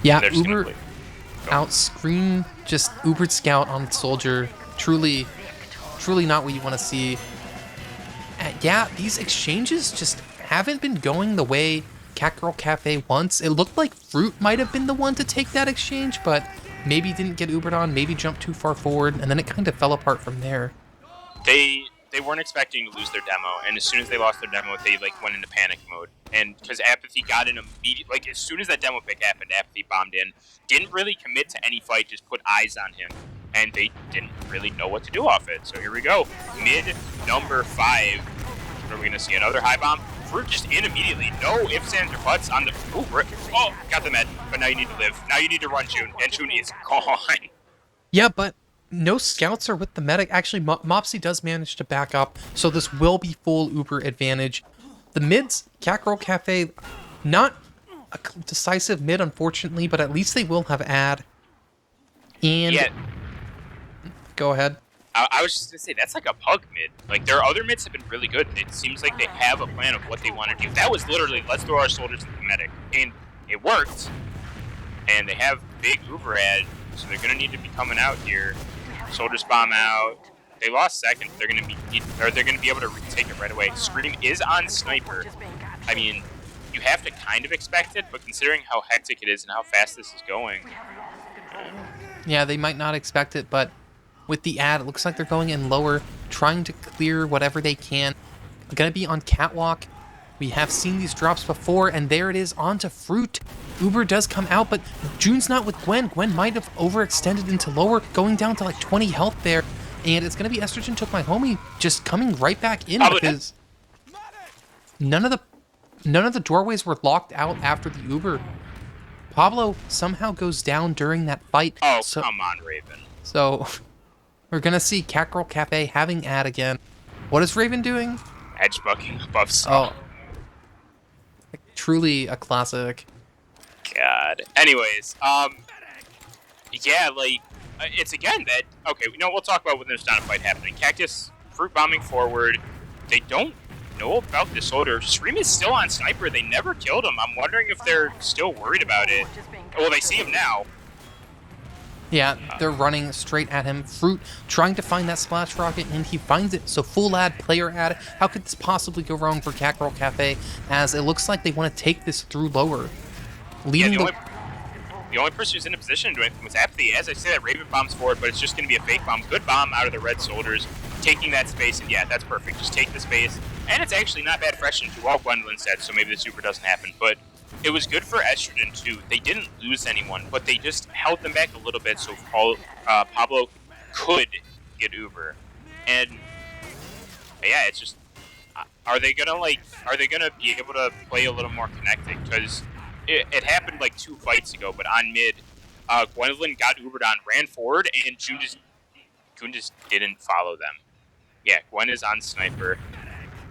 S1: Yeah, Uber outscreen just Ubered Scout on Soldier. Truly not what you want to see. Yeah, these exchanges just haven't been going the way Catgirl Cafe wants. It looked like Fruit might have been the one to take that exchange, but maybe didn't get Ubered on, maybe jumped too far forward, and then it kind of fell apart from there.
S2: They weren't expecting to lose their demo, and as soon as they lost their demo, they went into panic mode. And because Apathy got in immediately, as soon as that demo pick happened, Apathy bombed in, didn't really commit to any fight, just put eyes on him, and they didn't really know what to do off it. So here we go, mid number 5. What are we gonna see? Another high bomb? Fruit just in immediately. No ifs, ands, or buts on the. Oh, got the med. But now you need to live. Now you need to run June, and June is gone.
S1: Yeah, but no scouts are with the medic. Actually, Mopsy does manage to back up, so this will be full Uber advantage. The mids, Catgirl Cafe, not a decisive mid, unfortunately, but at least they will have ad. And
S2: yeah.
S1: Go ahead.
S2: I was just going to say, that's like a pug mid. Like, their other mids have been really good. It seems like they have a plan of what they want to do. That was literally, let's throw our soldiers at the medic. And it worked. And they have big Uber ad, so they're going to need to be coming out here. Soldiers bomb out. They lost second. They're going to be able to retake it right away. Scream is on Sniper. I mean, you have to kind of expect it, but considering how hectic it is and how fast this is going.
S1: Yeah, they might not expect it, but with the ad, it looks like they're going in lower, trying to clear whatever they can. Gonna be on Catwalk. We have seen these drops before, and there it is, onto Fruit. Uber does come out, but June's not with Gwen. Gwen might have overextended into lower, going down to like 20 health there. And it's gonna be Estrogen Took My Homie just coming right back in because none of the doorways were locked out after the Uber. Pablo somehow goes down during that fight.
S2: Oh, come on, Raven.
S1: So we're going to see Catgirl Cafe having ad again. What is Raven doing?
S2: Edge bucking above Saw.
S1: Oh. truly a classic.
S2: God. Anyways, yeah, like, it's again that, okay, we'll talk about when there's not a fight happening. Cactus, fruit bombing forward. They don't know about this soldier. Scream is still on sniper. They never killed him. I'm wondering if they're still worried about it. Well, they see him now.
S1: Yeah, they're running straight at him. Fruit trying to find that splash rocket, and he finds it. So full ad, player ad. How could this possibly go wrong for Catgirl Cafe? As it looks like they want to take this through lower. Leading
S2: the only person who's in a position to do anything was Apathy. As I say, that Raven bombs forward, but it's just going to be a fake bomb. Good bomb out of the red soldiers, taking that space, and yeah, that's perfect. Just take the space. And it's actually not bad fresh into all Gwendolyn said, so maybe the super doesn't happen. But it was good for Estrogen, too. They didn't lose anyone, but they just held them back a little bit so Pablo could get Uber. And, yeah, it's just, are they gonna be able to play a little more connected? Because it happened like 2 fights ago, but on mid, Gwendolyn got Ubered on, ran forward, and June just didn't follow them. Yeah, Gwen is on sniper,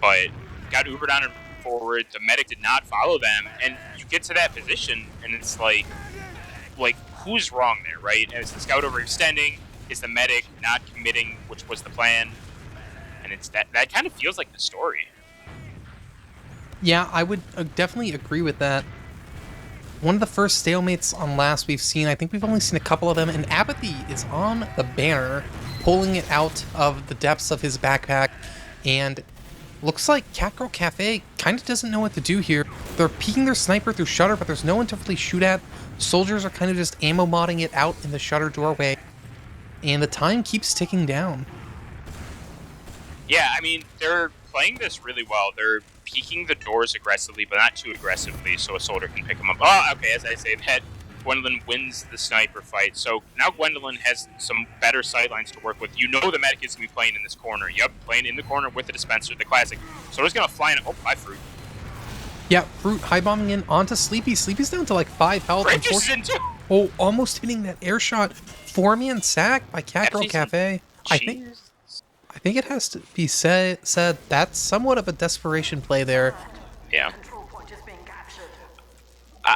S2: but got Ubered on and forward. The medic did not follow them, and you get to that position, and it's like who's wrong there, right? Is the scout overextending? Is the medic not committing, which was the plan? And it's that kind of feels like the story.
S1: Yeah, I would definitely agree with that. One of the first stalemates on last we've seen, I think we've only seen a couple of them, and Apathy is on the banner, pulling it out of the depths of his backpack, and looks like Catgirl Cafe kind of doesn't know what to do here. They're peeking their sniper through shutter, but there's no one to really shoot at. Soldiers are kind of just ammo modding it out in the shutter doorway, and the time keeps ticking down.
S2: Yeah, I mean, they're playing this really well. They're peeking the doors aggressively, but not too aggressively, so a soldier can pick them up. Oh, okay, as I say that, Gwendolyn wins the sniper fight. So now Gwendolyn has some better sightlines to work with. You know the medic is going to be playing in this corner. Yep, playing in the corner with the dispenser, the classic. So he's going to fly in. Oh, bye, Fruit.
S1: Yeah, Fruit high bombing in onto Sleepy. Sleepy's down to like 5 health. Oh, almost hitting that air shot. 4-man sack by Catgirl Cafe. I think it has to be said that's somewhat of a desperation play there.
S2: Yeah.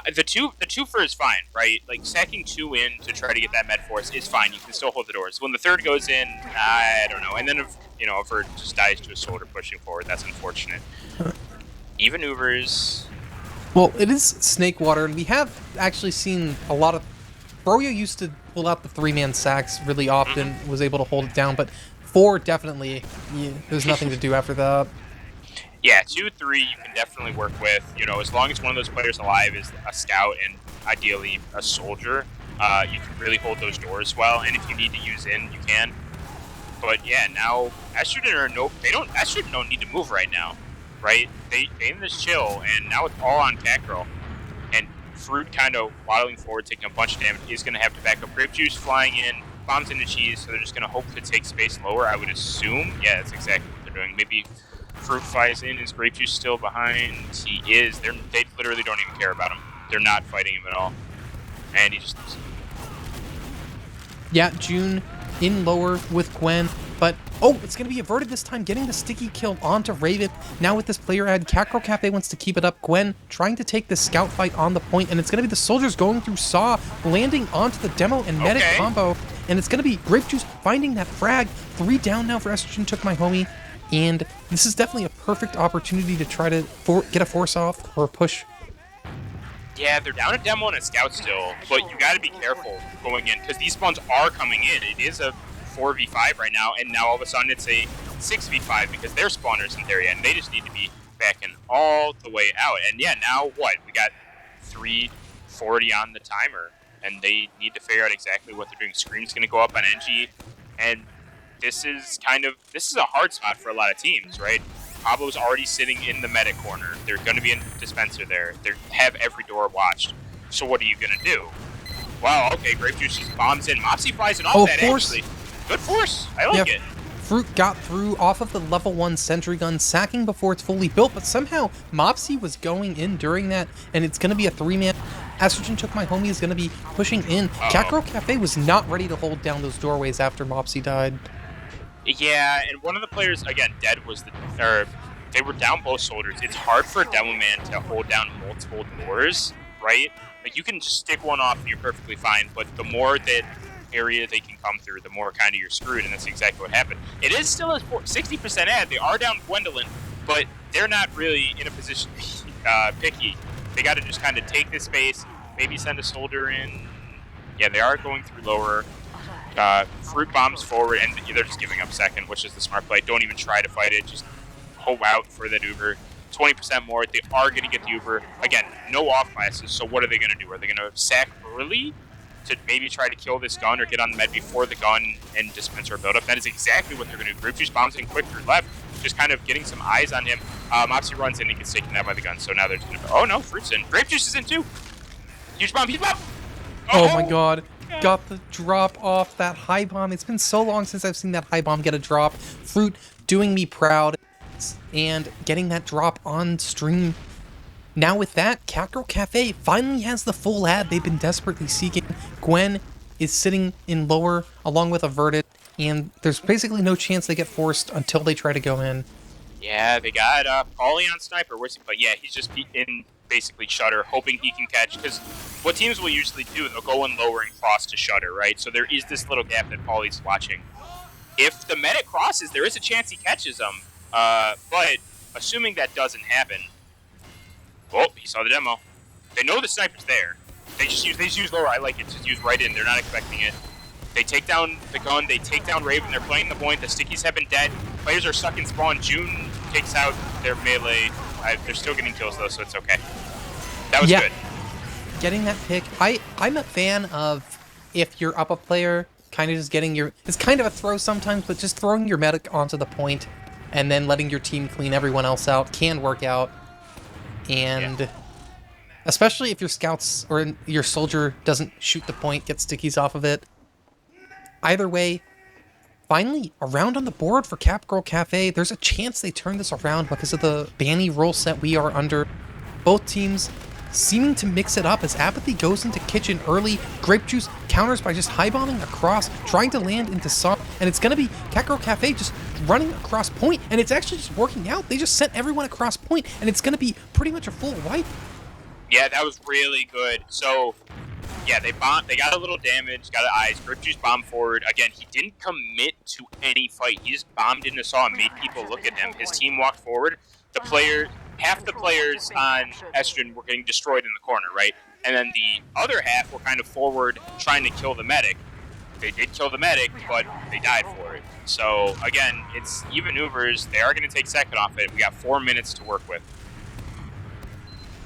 S2: The twofer is fine, right? Like, sacking 2 in to try to get that med force is fine. You can still hold the doors. When the third goes in, I don't know. And then if it just dies to a soldier pushing forward, that's unfortunate. Even Ubers.
S1: Well, it is Snake Water, and we have actually seen a lot of... Froyo used to pull out the 3-man sacks really often, was able to hold it down, but 4 definitely, there's nothing to do after that.
S2: Yeah, 2, 3 you can definitely work with. As long as one of those players alive is a scout and ideally a soldier, you can really hold those doors well. And if you need to use in, you can. But yeah, now Estrogen don't need to move right now, right? They in this chill, and now it's all on Catgirl. And Fruit kind of waddling forward, taking a bunch of damage. He's going to have to back up. Grape Juice flying in, bombs into cheese, so they're just going to hope to take space lower, I would assume. Yeah, that's exactly what they're doing. Maybe Fruit flies in. Is Grape Juice still behind? He is. They literally don't even care about him. They're not fighting him at all. And he just...
S1: Yeah, June in lower with Gwen, but oh, it's going to be averted this time, getting the sticky kill onto Raven. Now with this player ad, Catgirl Cafe wants to keep it up. Gwen trying to take the scout fight on the point, and it's going to be the soldiers going through Saw, landing onto the demo and medic combo, and it's going to be Grape Juice finding that frag. 3 down now for Estrogen took my homie, and this is definitely a perfect opportunity to try to get a force off or a push.
S2: Yeah, they're down a demo and a scout still, but you got to be careful going in, because these spawns are coming in. It is a 4v5 right now, and now all of a sudden it's a 6v5 because their spawners in there yet, and they just need to be backing all the way out. And yeah, now what? We got 3:40 on the timer, and they need to figure out exactly what they're doing. Scream's going to go up on NG, and this is a hard spot for a lot of teams, right? Pablo's already sitting in the medic corner. They're going to be in dispenser there. They have every door watched. So what are you going to do? Wow, okay, Grape Juice just bombs in. Mopsy flies in off that,
S1: force.
S2: actually. Good force. I like it.
S1: Fruit got through off of the level 1 sentry gun, sacking before it's fully built, but somehow Mopsy was going in during that, and it's going to be a 3-man. Estrogen took my homie is going to be pushing in. Catgirl Cafe was not ready to hold down those doorways after Mopsy died.
S2: Yeah, and one of the players, again, dead was they were down both soldiers. It's hard for a demo man to hold down multiple multiple doors, right? Like, you can just stick one off and you're perfectly fine, but the more that area they can come through, the more kind of you're screwed, and that's exactly what happened. It is still a 60% ad. They are down Gwendolyn, but they're not really in a position to be picky. They got to just kind of take this space, maybe send a soldier in. Yeah, they are going through lower. Fruit bombs forward, and they're just giving up second, which is the smart play. Don't even try to fight it. Just hold out for that Uber. 20% more. They are going to get the Uber. Again, no off classes, so what are they going to do? Are they going to sack early to maybe try to kill this gun or get on the med before the gun and dispenser buildup? That is exactly what they're going to do. Grape Juice bombs in quick through left, just kind of getting some eyes on him. Mopsy runs in and gets taken out by the gun, so now they're just going to... Oh, no, Fruit's in. Grape Juice is in, too. Huge bomb, huge bomb!
S1: Oh my god. Got the drop off that high bomb. It's been so long since I've seen that high bomb get a drop. Fruit doing me proud and getting that drop on stream. Now with that, Catgirl Cafe finally has the full ad they've been desperately seeking. Gwen is sitting in lower along with Averted, and there's basically no chance they get forced until they try to go in.
S2: Yeah, they got Paulie on Sniper. Where's he? But yeah, he's just in basically Shutter, hoping he can catch. Because what teams will usually do, they'll go in lower and cross to Shutter, right? So there is this little gap that Paulie's watching. If the medic crosses, there is a chance he catches them. But assuming that doesn't happen, oh, he saw the demo. They know the sniper's there. They just use lower. I like it. Just use right in. They're not expecting it. They take down the gun. They take down Raven. They're playing the point. The stickies have been dead. Players are stuck in spawn. June takes out their melee. They're still getting kills, though, so it's okay. That was good.
S1: Getting that pick. I'm a fan of, if you're up a player, kind of just getting your... It's kind of a throw sometimes, but just throwing your medic onto the point and then letting your team clean everyone else out can work out. And especially if your scouts or your soldier doesn't shoot the point, get stickies off of it. Either way, finally, a round on the board for Catgirl Cafe. There's a chance they turn this around because of the banny rule set we are under. Both teams seeming to mix it up as Apathy goes into kitchen early. Grape Juice counters by just high-bombing across, trying to land into Saw, and it's going to be Catgirl Cafe just running across point, and it's actually just working out. They just sent everyone across point, and it's going to be pretty much a full wipe.
S2: Yeah, that was really good. So... yeah, they got a little damage, got eyes. Grape Juice bombed forward. Again, he didn't commit to any fight. He just bombed into Saw and made people look at him. His team walked forward. Half the players on Estrogen were getting destroyed in the corner, right? And then the other half were kind of forward trying to kill the medic. They did kill the medic, but they died for it. So, again, it's even Ubers. They are going to take second off it. We got 4 minutes to work with.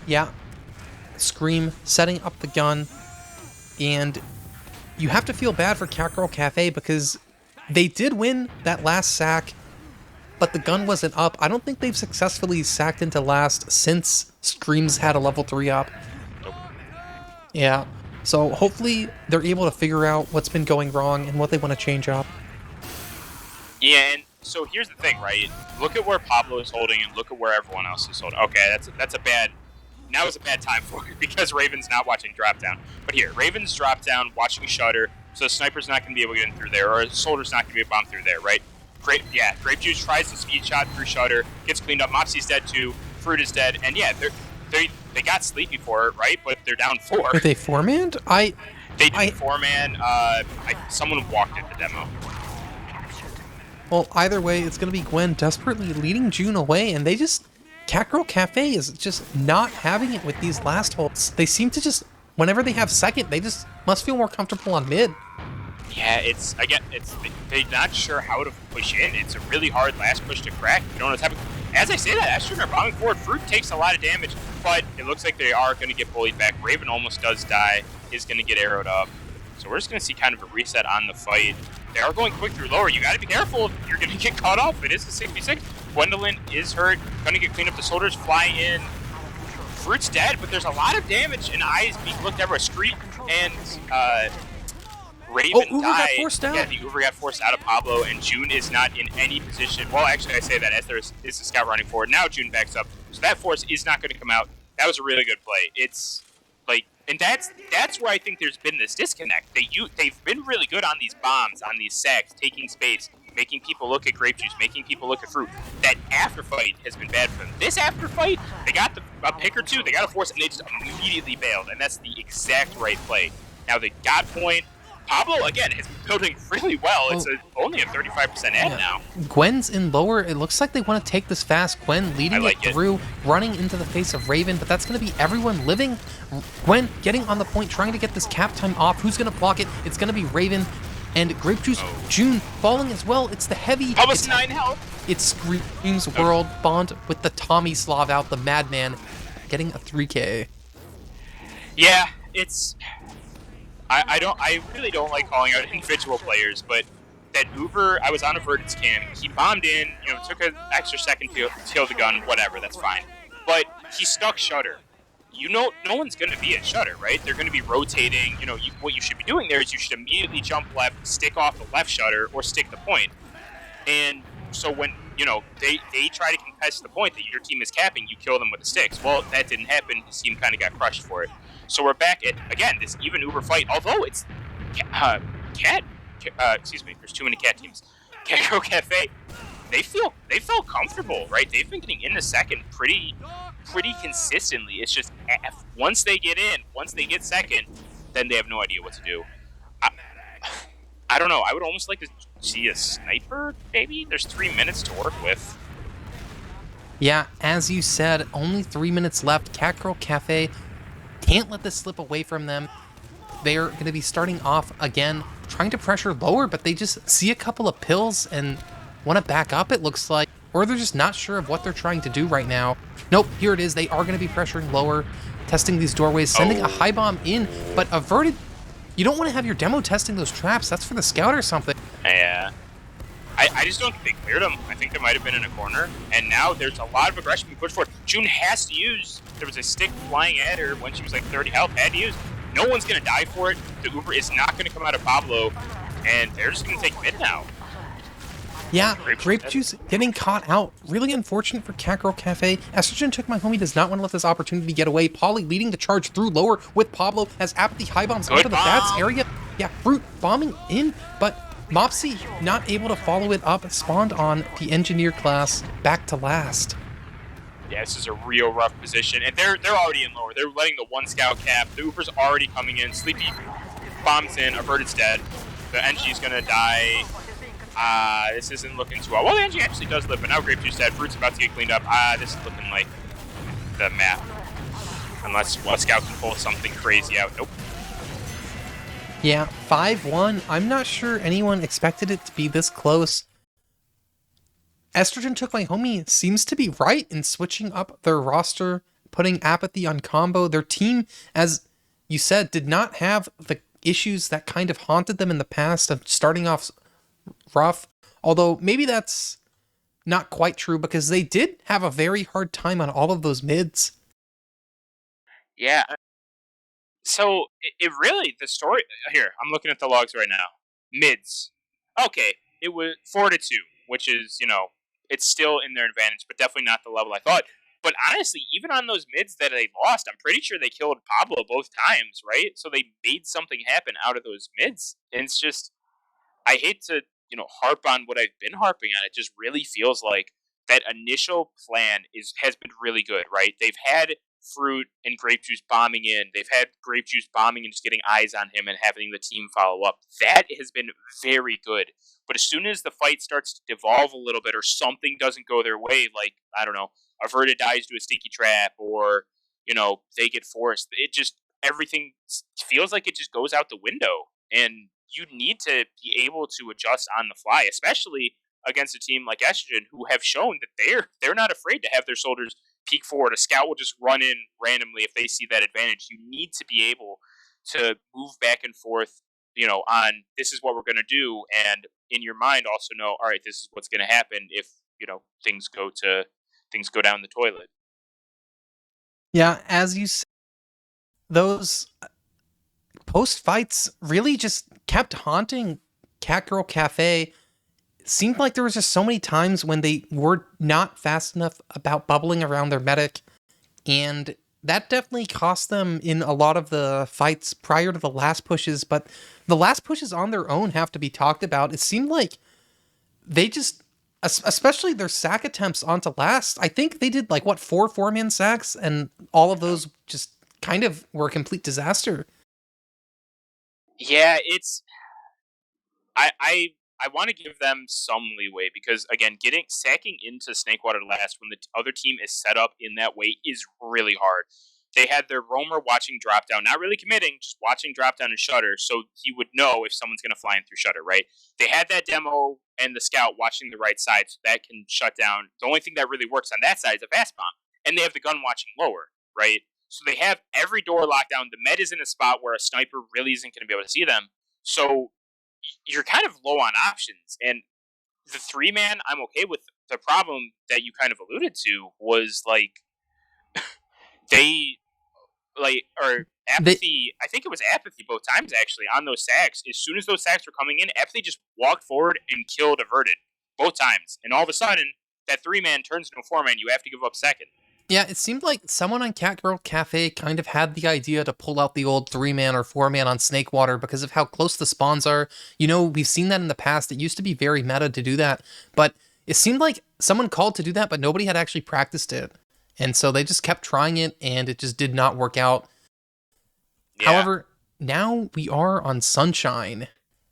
S1: Yeah. Scream setting up the gun. And you have to feel bad for Catgirl Cafe because they did win that last sack, but the gun wasn't up. I don't think they've successfully sacked into last since Scream's had a level 3 up. Yeah, so hopefully they're able to figure out what's been going wrong and what they want to change up.
S2: Yeah, and so here's the thing, right? Look at where Pablo is holding and look at where everyone else is holding. Okay, that's a bad... Now is a bad time for it because Raven's not watching drop down. But here, Raven's drop down, watching Shutter, so the sniper's not going to be able to get in through there, or the soldier's not going to be able to bomb through there, right? Grape Juice tries the speed shot through Shutter, gets cleaned up. Mopsy's dead too. Fruit is dead, and yeah, they got Sleepy for it, right? But they're down 4.
S1: Are they 4-manned? They
S2: did 4-man. Someone walked at the demo.
S1: Well, either way, it's going to be Gwen desperately leading June away, and they just... Catgirl Cafe is just not having it with these last holds. They seem to just, whenever they have second, they just must feel more comfortable on mid.
S2: Yeah, they're not sure how to push in. It's a really hard last push to crack. You don't know what's happening. As I say that, Estrogen are bombing forward. Fruit takes a lot of damage, but it looks like they are going to get bullied back. Raven almost does die, is going to get arrowed up. So we're just going to see kind of a reset on the fight. They are going quick through lower. You got to be careful. You're going to get caught off. It is a 66. Gwendolyn is hurt. Going to get cleaned up. The soldiers fly in. Fruit's dead, but there's a lot of damage and eyes being looked everywhere. Scream and Raven
S1: Uber
S2: died.
S1: got forced out.
S2: Yeah, the Uber got forced out of Pablo, and June is not in any position. Well, actually, I say that as there is a scout running forward. Now June backs up. So that force is not going to come out. That was a really good play. It's like... And that's where I think there's been this disconnect. They've been really good on these bombs, on these sacks, taking space. making people look at grape juice, making people look at fruit. That after fight has been bad for them. This after fight, they got a pick or two, they got a force, and they just immediately bailed, and that's the exact right play. Now they got point. Pablo, again, is building really well. It's only a 35% ad now.
S1: Gwen's in lower. It looks like they want to take this fast. Gwen leading it through, running into the face of Raven, but that's going to be everyone living. Gwen getting on the point, trying to get this cap time off. Who's going to block it? It's going to be Raven. And Grape Juice, June falling as well. It's the heavy.
S2: Almost 9 health.
S1: It screams World Bond with the Tommy Slav out, the Madman, getting a 3K.
S2: Yeah, it's... I really don't like calling out individual players, but that Uber, I was on a Verdant's cam. He bombed in, took an extra second to kill the gun, whatever, that's fine. But he stuck Shutter. No one's going to be at Shutter, right? They're going to be rotating. What you should be doing there is you should immediately jump left, stick off the left Shutter, or stick the point. And so when, they try to contest the point that your team is capping, you kill them with the sticks. Well, that didn't happen. His team kind of got crushed for it. So we're back at, again, this even Uber fight, although it's there's too many cat teams. Catgirl Cafe, they feel comfortable, right? They've been getting in the second pretty consistently. It's just once they get in, once they get second, then they have no idea what to do. I don't know. I would almost like to see a sniper, maybe? There's 3 minutes to work with.
S1: Yeah, as you said, only 3 minutes left. Catgirl Cafe can't let this slip away from them. They're going to be starting off again, trying to pressure lower, but they just see a couple of pills and want to back up, it looks like. Or they're just not sure of what they're trying to do right now. Nope, here it is. They are going to be pressuring lower, testing these doorways, sending a high bomb in, but averted. You don't want to have your demo testing those traps. That's for the scout or something.
S2: Yeah. I just don't think they cleared them. I think they might have been in a corner. And now there's a lot of aggression being pushed forward. June has to use. There was a stick flying at her when she was like 30 health. Had to use. No one's going to die for it. The Uber is not going to come out of Pablo. And they're just going to take mid now.
S1: Yeah, Grape Juice getting caught out. Really unfortunate for Catgirl Cafe. Estrogen took my homie, does not want to let this opportunity get away. Polly leading the charge through lower with Pablo as Apathy high bombs into the bats area. Yeah, Fruit bombing in, but Mopsy not able to follow it up. Spawned on the Engineer class back to last.
S2: Yeah, this is a real rough position. And they're already in lower. They're letting the one scout cap. The Uber's already coming in. Sleepy bombs in. Averted's dead. The NG's going to die. This isn't looking too well. Well, the NG actually does live, but now Grape Juice dead. Fruit's about to get cleaned up. This is looking like the map. Unless Scout can pull something crazy out. Nope.
S1: Yeah, 5-1. I'm not sure anyone expected it to be this close. Estrogen took my homie seems to be right in switching up their roster, putting Apathy on combo. Their team, as you said, did not have the issues that kind of haunted them in the past of starting off rough, although maybe that's not quite true because they did have a very hard time on all of those mids.
S2: Yeah. So it really, the story here, I'm looking at the logs right now. Mids. Okay, it was 4-2, which is, it's still in their advantage, but definitely not the level I thought. But honestly, even on those mids that they lost, I'm pretty sure they killed Pablo both times, right? So they made something happen out of those mids. And it's just, I hate to, harp on what I've been harping on. It just really feels like that initial plan has been really good, right? They've had Fruit and Grape Juice bombing in. They've had Grape Juice bombing and just getting eyes on him and having the team follow up. That has been very good. But as soon as the fight starts to devolve a little bit or something doesn't go their way, like, I don't know, Averted dies to a stinky trap or, they get forced, it just, everything feels like it just goes out the window. And you need to be able to adjust on the fly, especially against a team like Estrogen, who have shown that they're not afraid to have their soldiers peek forward. A scout will just run in randomly if they see that advantage. You need to be able to move back and forth, on this is what we're going to do, and in your mind also know, all right, this is what's going to happen if things go down the toilet.
S1: Yeah, as you said, those post fights really just kept haunting Catgirl Cafe. Seemed like there was just so many times when they were not fast enough about bubbling around their medic, and that definitely cost them in a lot of the fights prior to the last pushes, but the last pushes on their own have to be talked about. It seemed like they just, especially their sack attempts onto last, I think they did like what, four-man sacks, and all of those just kind of were a complete disaster.
S2: Yeah, it's I want to give them some leeway because again, getting sacking into Snakewater last when the other team is set up in that way is really hard. They had their roamer watching drop down, not really committing, just watching drop down and shutter, so he would know if someone's going to fly in through shutter. Right? They had that demo and the scout watching the right side, so that can shut down. The only thing that really works on that side is a fast bomb, and they have the gun watching lower. Right? So they have every door locked down. The med is in a spot where a sniper really isn't going to be able to see them. So you're kind of low on options. And the 3-man, I'm okay with. The problem that you kind of alluded to was like they or
S1: They,
S2: apathy. I think it was apathy both times actually on those sacks. As soon as those sacks were coming in, apathy just walked forward and killed averted both times. And all of a sudden, that 3-man turns into a 4-man. You have to give up second.
S1: yeah, it seemed like someone on Catgirl Cafe kind of had the idea to pull out the old 3-man or 4-man on Snakewater because of how close the spawns are. You know, we've seen that in the past. It used to be very meta to do that, but it seemed like someone called to do that, but nobody had actually practiced it. And so they just kept trying it, and it just did not work out.
S2: Yeah.
S1: However, now we are on Sunshine.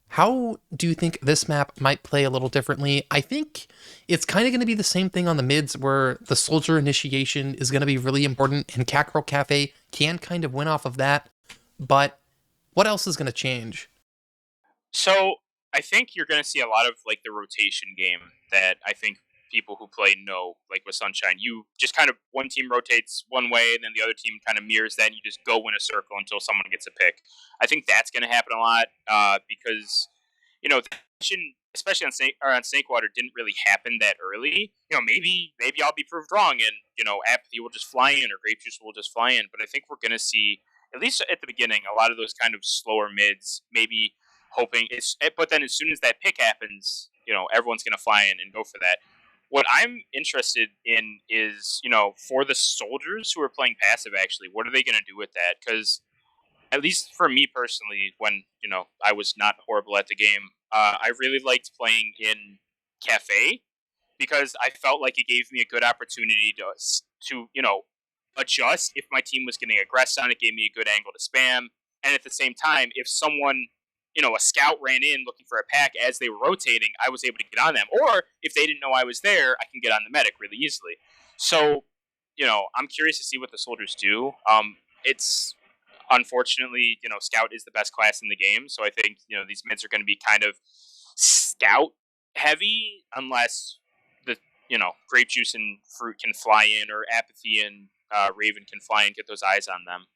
S1: How do you think this map might play a little differently? I think it's kind of going to be the same thing on the mids where the soldier initiation is going to be really important and Catgirl Cafe can kind of win off of that. But what else is going to change?
S2: So I think you're going to see a lot of like the rotation game that I think people who play know, like with Sunshine. You just kind of one team rotates one way, and then the other team kind of mirrors that, and you just go in a circle until someone gets a pick. I think that's going to happen a lot because the action, especially on Snakewater, didn't really happen that early. Maybe I'll be proved wrong, and apathy will just fly in, or grape juice will just fly in. But I think we're going to see, at least at the beginning, a lot of those kind of slower mids, maybe hoping it's. But then as soon as that pick happens, everyone's going to fly in and go for that. What I'm interested in is, for the soldiers who are playing passive, actually, what are they going to do with that? Because at least for me personally, when I was not horrible at the game, I really liked playing in Cafe because I felt like it gave me a good opportunity to adjust if my team was getting aggressed on it, gave me a good angle to spam, and at the same time, if someone a scout ran in looking for a pack as they were rotating, I was able to get on them. Or if they didn't know I was there, I can get on the medic really easily. So, I'm curious to see what the soldiers do. It's unfortunately, scout is the best class in the game. So I think, these mids are going to be kind of scout heavy unless the, grape juice and fruit can fly in, or apathy and Raven can fly and get those eyes on them.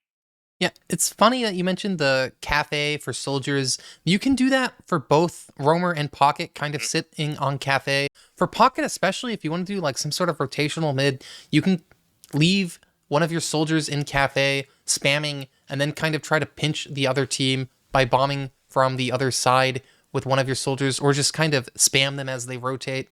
S1: Yeah, it's funny that you mentioned the cafe for soldiers. You can do that for both Roamer and Pocket, kind of sitting on cafe. For Pocket, especially if you want to do like some sort of rotational mid, you can leave one of your soldiers in cafe spamming and then kind of try to pinch the other team by bombing from the other side with one of your soldiers, or just kind of spam them as they rotate.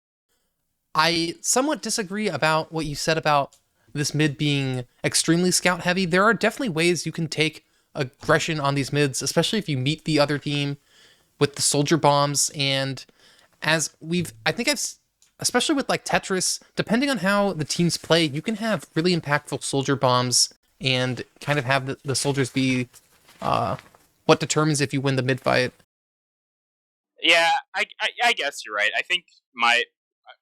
S1: I somewhat disagree about what you said about this mid being extremely scout heavy. There are definitely ways you can take aggression on these mids, especially if you meet the other team with the soldier bombs. And as I think especially with like Tetris, depending on how the teams play, you can have really impactful soldier bombs and kind of have the soldiers be what determines if you win the mid fight.
S2: Yeah, I guess you're right. I think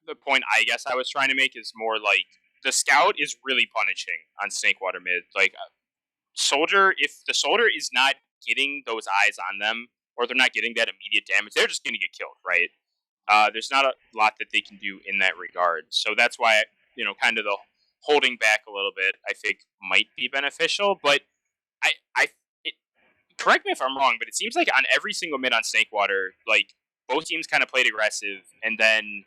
S2: the point I guess I was trying to make is more like the scout is really punishing on Snakewater mid. Like soldier, if the soldier is not getting those eyes on them, or they're not getting that immediate damage, they're just going to get killed, right? There's not a lot that they can do in that regard. So that's why, kind of the holding back a little bit, I think might be beneficial. But I it, correct me if I'm wrong, but it seems like on every single mid on Snakewater, like both teams kind of played aggressive, and then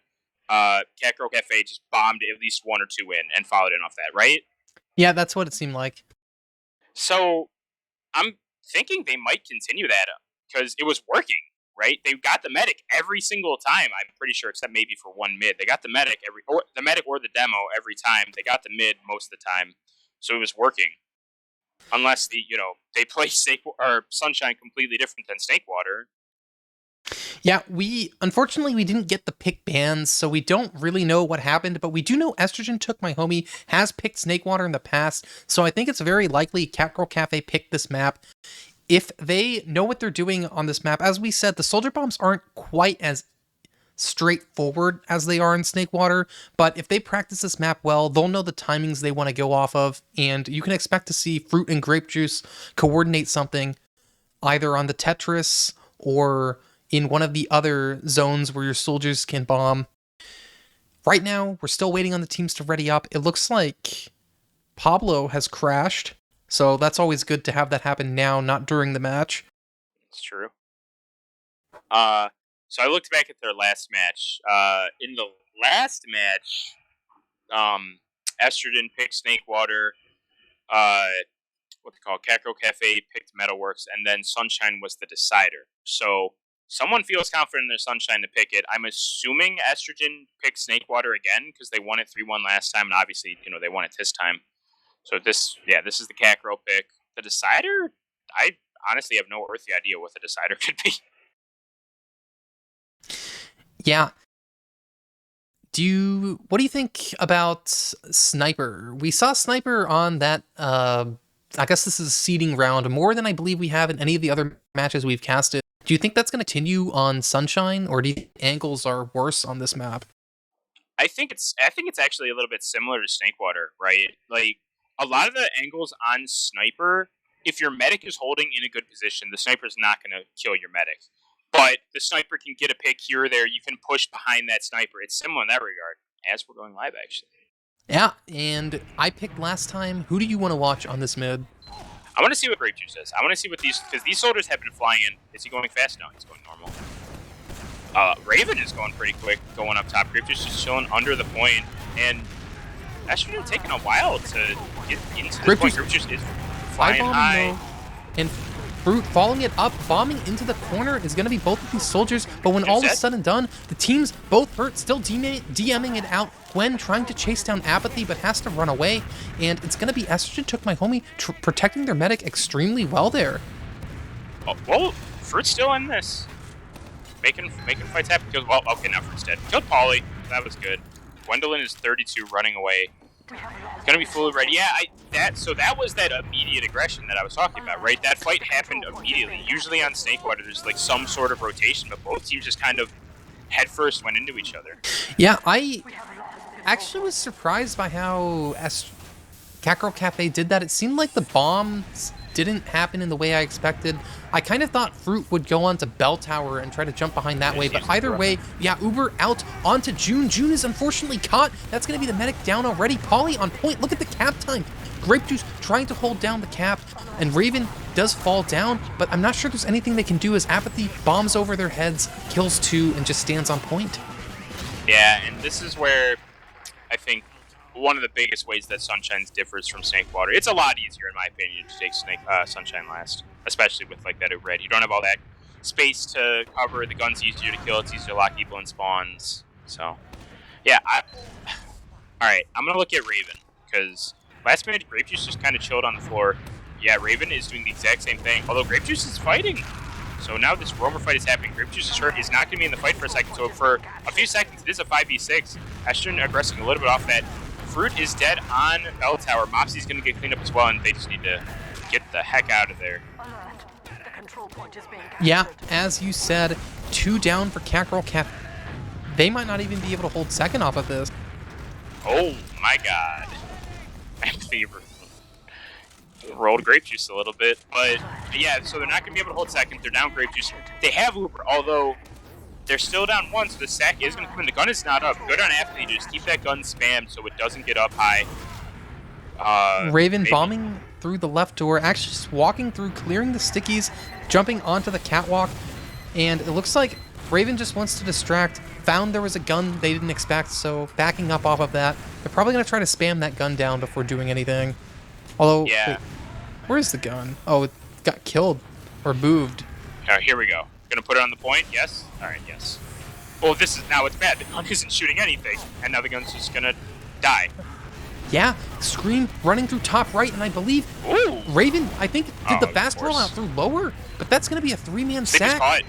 S2: Catgirl Cafe just bombed at least one or two in and followed in off that, right?
S1: Yeah, that's what it seemed like.
S2: So I'm thinking they might continue that because it was working, right? They got the medic every single time. I'm pretty sure, except maybe for one mid. They got the medic or the demo every time. They got the mid most of the time, so it was working. Unless they play Snake or Sunshine completely different than Snakewater.
S1: Yeah, unfortunately we didn't get the pick bans, so we don't really know what happened, but we do know Estrogen Took My Homie has picked Snakewater in the past, so I think it's very likely Catgirl Cafe picked this map. If they know what they're doing on this map, as we said, the soldier bombs aren't quite as straightforward as they are in Snakewater, but if they practice this map well, they'll know the timings they want to go off of, and you can expect to see Fruit and Grape Juice coordinate something either on the Tetris or in one of the other zones where your soldiers can bomb. Right now, we're still waiting on the teams to ready up. It looks like Pablo has crashed, so that's always good to have that happen now, not during the match.
S2: It's true. So I looked back at their last match. In the last match, Estrogen picked Snakewater. What they call Catgirl Cafe picked Metalworks, and then Sunshine was the decider. So someone feels confident in their Sunshine to pick it. I'm assuming Estrogen picked Snakewater again because they won it 3-1 last time, and obviously, they won it this time. So this is the Catgirl pick. The decider, I honestly have no earthly idea what the decider could be.
S1: Yeah. What do you think about Sniper? We saw Sniper on that, I guess this is a seeding round, more than I believe we have in any of the other matches we've casted. Do you think that's going to continue on Sunshine, or do you think angles are worse on this map?
S2: I think it's actually a little bit similar to Snakewater, right? Like, a lot of the angles on Sniper, if your medic is holding in a good position, the Sniper's not going to kill your medic. But the Sniper can get a pick here or there. You can push behind that Sniper. It's similar in that regard, as we're going live, actually.
S1: Yeah, and I picked last time. Who do you want to watch on this mid?
S2: I want to see what Grape Juice does. I want to see what because these soldiers have been flying in. Is he going fast? No, he's going normal. Raven is going pretty quick, going up top. Grape Juice just chilling under the point, and that should have taken a while to get into the point. Grape Juice is flying high.
S1: And Fruit following it up, bombing into the corner is going to be both of these soldiers, but when all is said and done, the teams both hurt, still DMing it out. Gwen trying to chase down Apathy, but has to run away, and it's going to be Estrogen Took My Homie protecting their medic extremely well there.
S2: Oh, well, Fruit's still in this. Making fights happen. Well, okay, now Fruit's dead. Killed Polly. That was good. Gwendolyn is 32, running away. Gonna be fully ready. Yeah, that was that immediate aggression that I was talking about, right? That fight happened immediately. Usually on Snakewater, there's like some sort of rotation, but both teams just kind of headfirst went into each other.
S1: Yeah, I actually was surprised by how Catgirl Cafe did that. It seemed like the bombs didn't happen in the way I expected. I kind of thought Fruit would go on to Bell Tower and try to jump behind that way, but either way, yeah, Uber out onto June. June is unfortunately caught. That's going to be the medic down already. Polly on point. Look at the cap time. Grape Juice trying to hold down the cap, and Raven does fall down, but I'm not sure there's anything they can do as Apathy bombs over their heads, kills 2, and just stands on point.
S2: Yeah, and this is where I think one of the biggest ways that Sunshine differs from Snakewater. It's a lot easier, in my opinion, to take Sunshine last, especially with like that red. You don't have all that space to cover. The gun's easier to kill. It's easier to lock people in spawns. So, yeah. All right, I'm gonna look at Raven because last minute Grape Juice just kind of chilled on the floor. Yeah, Raven is doing the exact same thing. Although Grape Juice is fighting. So now this roamer fight is happening. Grape Juice is hurt. He's not going to be in the fight for a second. So for a few seconds, it is a 5v6. Estrogen aggressing a little bit off that. Fruit is dead on Bell Tower. Mopsy's going to get cleaned up as well, and they just need to get the heck out of there.
S1: Yeah, as you said, 2 down for Catgirl Cafe. They might not even be able to hold second off of this.
S2: Oh my god. Empathy rolled Grape Juice a little bit. But yeah, so they're not going to be able to hold second. They're down Grape Juice. They have Uber, although they're still down 1, so the sack is going to come in. The gun is not up. Good on Apathy. Just keep that gun spammed so it doesn't get up high.
S1: Raven bombing through the left door, actually just walking through, clearing the stickies, jumping onto the catwalk, and it looks like Raven just wants to distract. Found there was a gun they didn't expect, so backing up off of that. They're probably going to try to spam that gun down before doing anything. Although,
S2: yeah.
S1: Wait, where's the gun? Oh, it got killed or moved.
S2: All right, here we go. Gonna put it on the point? Yes? All right, yes. Well, this is now it's bad. The gun isn't shooting anything, and now the gun's just gonna die.
S1: Yeah, Scream running through top right, and I believe
S2: Ooh.
S1: Raven, I think, did the fast rollout through lower, but that's going to be a 3-man sack.
S2: Caught.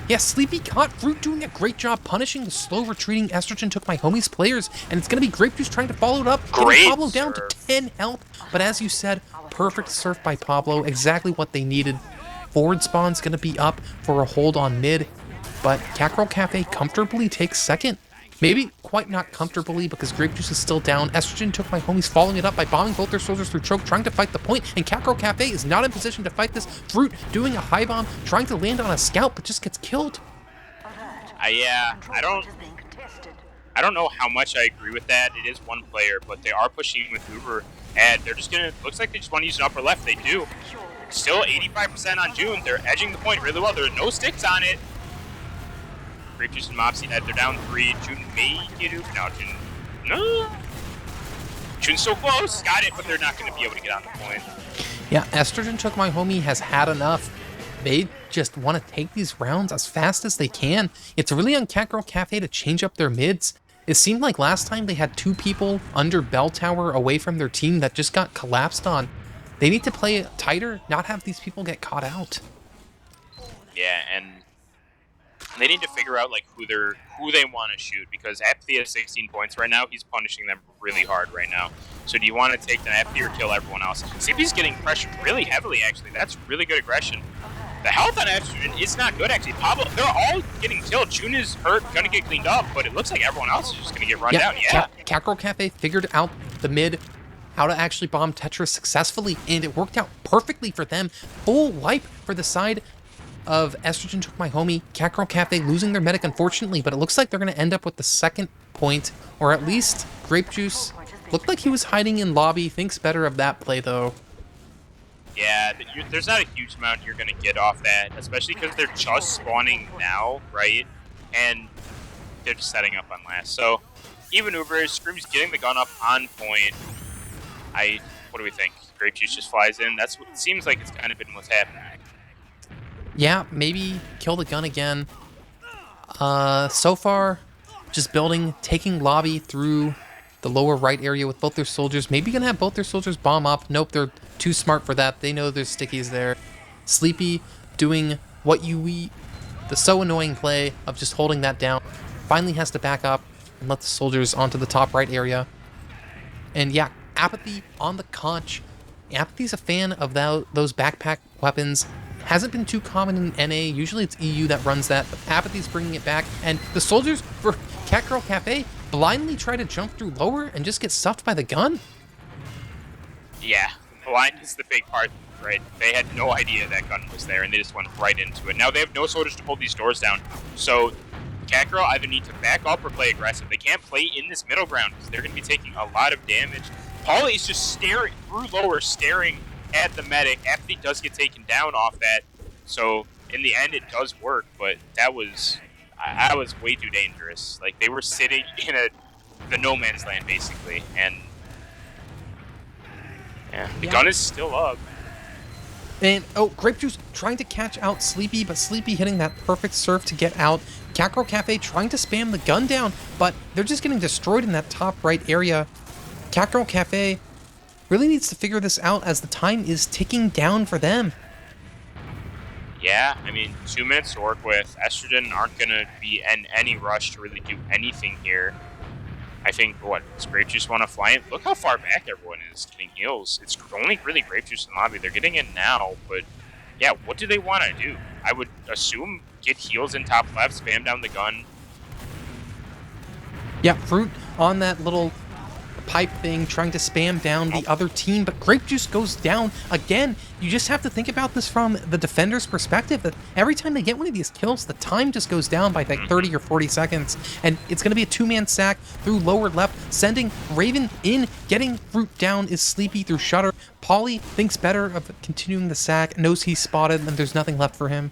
S1: Yeah, Sleepy caught Fruit doing a great job punishing the slow retreating Estrogen Took My Homie's players, and it's going to be Grape Juice trying to follow it up, getting
S2: Great
S1: Pablo down to
S2: serve.
S1: 10 health. But as you said, perfect surf by Pablo, exactly what they needed. Forward spawn's going to be up for a hold on mid, but Catgirl Cafe comfortably takes second. Maybe quite not comfortably because Grape Juice is still down. Estrogen Took My Homies following it up by bombing both their soldiers through choke, trying to fight the point, and Catgirl Cafe is not in position to fight this. Fruit doing a high bomb, trying to land on a scout, but just gets killed.
S2: Yeah, I don't know how much I agree with that. It is one player, but they are pushing with Uber, and they're just gonna. Looks like they just want to use an upper left. They do. Still 85% on June. They're edging the point really well. There are no sticks on it. Grape Juice and Mopsy, they're down 3. June may get Uber. No, June. No. June's so close. Got it, but they're not going to be able to get on the point.
S1: Yeah, Estrogen Took My Homie has had enough. They just want to take these rounds as fast as they can. It's really on Catgirl Cafe to change up their mids. It seemed like last time they had 2 people under Bell Tower away from their team that just got collapsed on. They need to play tighter, not have these people get caught out.
S2: Yeah, and they need to figure out like who they want to shoot, because Apathy has 16 points right now. He's punishing them really hard right now. So do you want to take the Apathy or kill everyone else? CP's getting pressured really heavily, actually. That's really good aggression. The health on Estrogen is not good, actually. Pablo, they're all getting killed. June is hurt, gonna get cleaned up, but it looks like everyone else is just gonna get run down. Yeah.
S1: Catgirl Cafe figured out the mid, how to actually bomb Tetris successfully, and it worked out perfectly for them. Full wipe for the side of Estrogen Took My Homie. Catgirl Cafe losing their medic, unfortunately, but it looks like they're going to end up with the second point, or at least Grape Juice looked like he was hiding in lobby. Thinks better of that play, though.
S2: Yeah, there's not a huge amount you're going to get off that, especially because they're just spawning now, right? And they're just setting up on last. So even Uber, Scream's getting the gun up on point. What do we think? Grape Juice just flies in. That's what it seems like. It's kind of been what's happening.
S1: Yeah, maybe kill the gun again. So far, just building, taking lobby through the lower right area with both their soldiers. Maybe gonna have both their soldiers bomb up. Nope, they're too smart for that. They know there's stickies there. Sleepy doing the so annoying play of just holding that down. Finally has to back up and let the soldiers onto the top right area. And yeah, Apathy on the conch. Apathy's a fan of those backpack weapons. Hasn't been too common in NA. Usually it's EU that runs that, but Apathy's bringing it back. And the soldiers for Catgirl Cafe blindly try to jump through lower and just get stuffed by the gun.
S2: Yeah, blind is the big part, right? They had no idea that gun was there, and they just went right into it. Now they have no soldiers to hold these doors down, so Catgirl either need to back up or play aggressive. They can't play in this middle ground because they're going to be taking a lot of damage. Pauly's just staring through lower, staring at the medic. Apathy does get taken down off that, so in the end it does work, but that was way too dangerous. Like, they were sitting in the no man's land basically, and yeah, the gun is still up.
S1: And Grape Juice trying to catch out Sleepy, but Sleepy hitting that perfect surf to get out. Catgirl Cafe trying to spam the gun down, but they're just getting destroyed in that top right area. Catgirl Cafe really needs to figure this out as the time is ticking down for them.
S2: Yeah, I mean, 2 minutes to work with. Estrogen aren't going to be in any rush to really do anything here. I think, does Grape Juice want to fly in? Look how far back everyone is getting heals. It's only really Grape Juice in the lobby. They're getting in now, but yeah, what do they want to do? I would assume get heals in top left, spam down the gun.
S1: Yeah, Fruit on that little pipe thing, trying to spam down the other team, but Grape Juice goes down again. You just have to think about this from the defender's perspective, that every time they get one of these kills, the time just goes down by like 30 or 40 seconds, and it's going to be a 2-man sack through lower left, sending Raven in. Getting Fruit down is Sleepy through Shutter. Pauly thinks better of continuing the sack, knows he's spotted, and there's nothing left for him.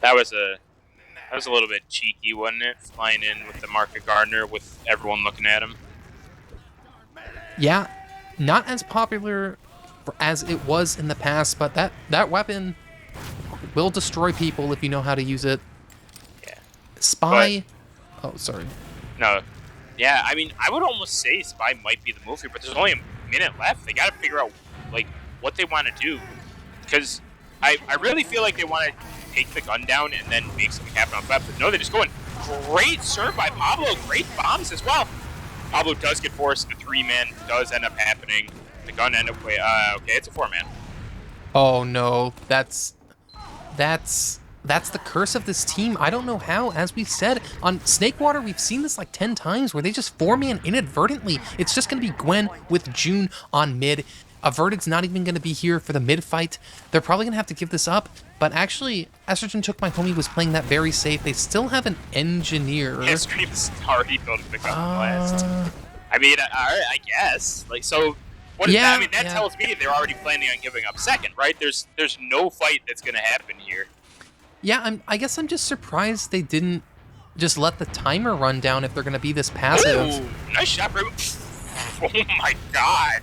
S2: That was a little bit cheeky, wasn't it? Flying in with the Market Gardener with everyone looking at him.
S1: Yeah, not as popular as it was in the past, but that weapon will destroy people if you know how to use it.
S2: Yeah.
S1: Spy. Oh, sorry.
S2: No. Yeah, I mean, I would almost say Spy might be the move here, but there's only a minute left. They got to figure out, like, what they want to do. Because I really feel like they want to take the gun down and then make something happen on left. But no, they just go in. Great serve by Pablo. Great bombs as well. Pablo does get forced. The 3-man does end up happening. The gun end up okay, it's a 4-man.
S1: Oh no, that's the curse of this team. I don't know how. As we said, on Snakewater, we've seen this like 10 times where they just 4-man inadvertently. It's just going to be Gwen with June on mid. Averted's not even going to be here for the mid fight. They're probably going to have to give this up. But actually, Estrogen Took My Homie was playing that very safe. They still have an engineer.
S2: Yeah, Scream's already building the gun blast. I mean, I guess. Like, so... that tells me they're already planning on giving up second, right? There's no fight that's going to happen here.
S1: Yeah, I guess I'm just surprised they didn't just let the timer run down if they're going to be this passive.
S2: Ooh, nice shot, Raven. Oh my god.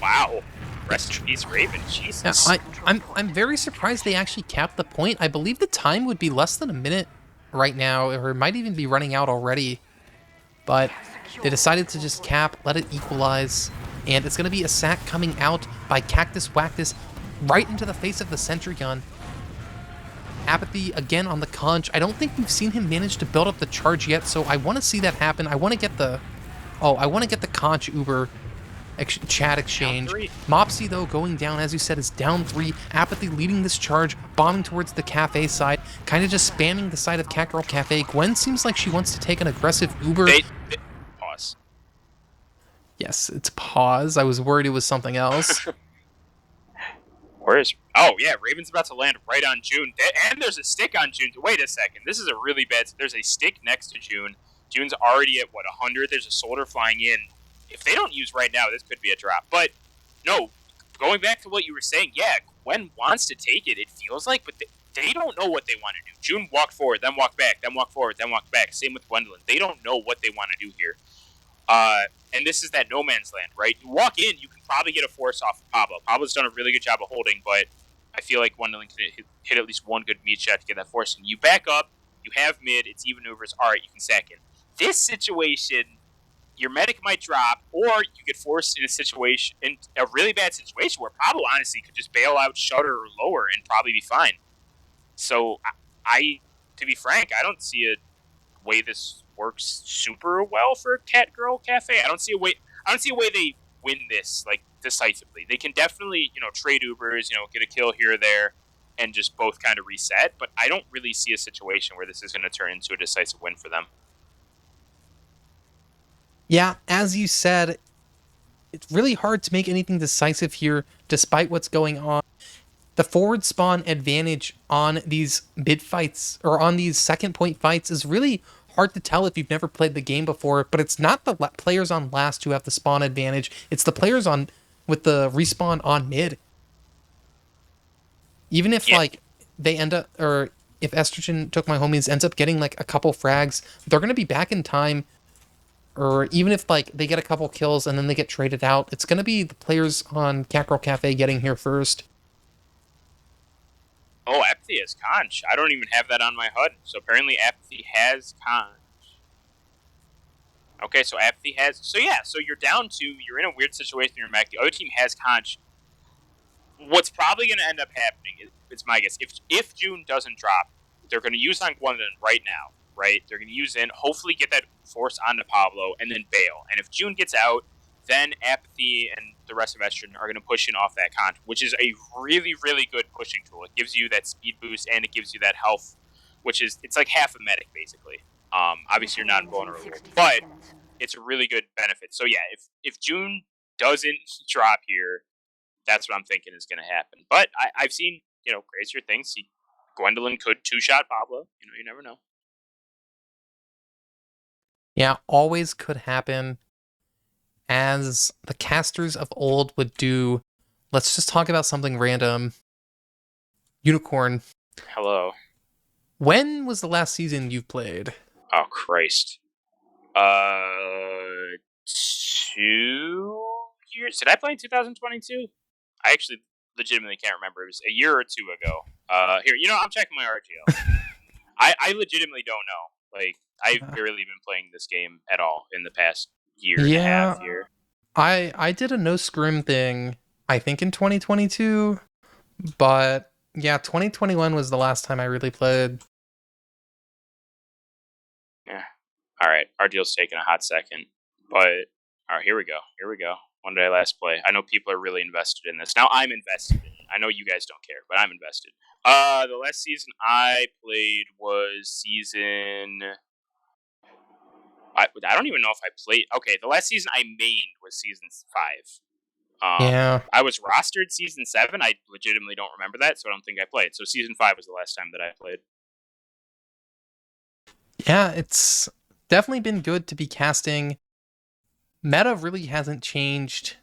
S2: Wow. Rest in peace, Raven. Jesus.
S1: Yeah, I'm very surprised they actually capped the point. I believe the time would be less than a minute right now, or it might even be running out already. But they decided to just cap, let it equalize, and it's going to be a sack coming out by Cactus Wactus right into the face of the sentry gun. Apathy again on the conch. I don't think we've seen him manage to build up the charge yet, so I want to see that happen. I want to get the conch Uber chat exchange. Mopsy, though, going down, as you said, is down 3. Apathy leading this charge, bombing towards the cafe side, kind of just spamming the side of Catgirl Cafe. Gwen seems like she wants to take an aggressive Uber.
S2: Pause.
S1: Yes, it's pause. I was worried it was something else.
S2: Where is... Oh, yeah, Raven's about to land right on June. And there's a stick on June. Wait a second. This is a really bad... There's a stick next to June. June's already at, 100? There's a soldier flying in. If they don't use right now, this could be a drop. But, no, going back to what you were saying, yeah, Gwen wants to take it, it feels like, but they don't know what they want to do. June walked forward, then walked back, then walked forward, then walked back. Same with Gwendolyn. They don't know what they want to do here. And this is that no man's land, right? You walk in, you can probably get a force off of Pablo. Pablo's done a really good job of holding, but I feel like Gwendolyn can hit at least one good meat shot to get that force in. You back up, you have mid, it's even overs, all right, you can sack it. This situation... Your medic might drop, or you get forced in a really bad situation where Pablo honestly could just bail out, shutter, or lower, and probably be fine. So, to be frank, I don't see a way this works super well for Catgirl Cafe. I don't see a way they win this like decisively. They can definitely, trade Ubers, get a kill here or there, and just both kind of reset. But I don't really see a situation where this is going to turn into a decisive win for them.
S1: Yeah, as you said, it's really hard to make anything decisive here, despite what's going on. The forward spawn advantage on these mid fights, or on these second point fights, is really hard to tell if you've never played the game before, but it's not the players on last who have the spawn advantage, it's the players with the respawn on mid. Even if, they end up, or if Estrogen Took My Homies ends up getting, a couple frags, they're going to be back in time. Or even if, they get a couple kills and then they get traded out, it's going to be the players on Catgirl Cafe getting here first.
S2: Oh, Apathy has conch. I don't even have that on my HUD. So apparently Apathy has conch. Okay, so Apathy has... So yeah, so you're down 2. You're in a weird situation in your mech. The other team has conch. What's probably going to end up happening, it's my guess, if June doesn't drop, they're going to use on Gwendolyn right now. Right, they're going to use in, hopefully get that force onto Pablo, and then bail. And if June gets out, then Apathy and the rest of Estrogen are going to push in off that conch, which is a really, really good pushing tool. It gives you that speed boost, and it gives you that health, it's like half a medic, basically. Obviously, you're not vulnerable, but it's a really good benefit. So yeah, if June doesn't drop here, that's what I'm thinking is going to happen. But I've seen, crazier things. Gwendolyn could two-shot Pablo. You never know.
S1: Yeah, always could happen. As the casters of old would do. Let's just talk about something random. Unicorn.
S2: Hello.
S1: When was the last season you've played?
S2: Oh, Christ. 2 years? Did I play in 2022? I actually legitimately can't remember. It was a year or 2 ago. Here, I'm checking my RGL. I legitimately don't know. I've barely been playing this game at all in the past year and a half here.
S1: I did a no scrim thing, I think in 2022, but Yeah, 2021 was the last time I really played.
S2: Yeah. All right, RGL's taking a hot second, but all right, here we go. Here we go. When did I last play? I know people are really invested in this. Now I'm invested in it. I know you guys don't care, but I'm invested. The last season I played was season. I don't even know if I played. Okay, the last season I mained was season 5.
S1: Yeah.
S2: I was rostered season 7. I legitimately don't remember that, so I don't think I played. So season 5 was the last time that I played.
S1: Yeah, it's definitely been good to be casting. Meta really hasn't changed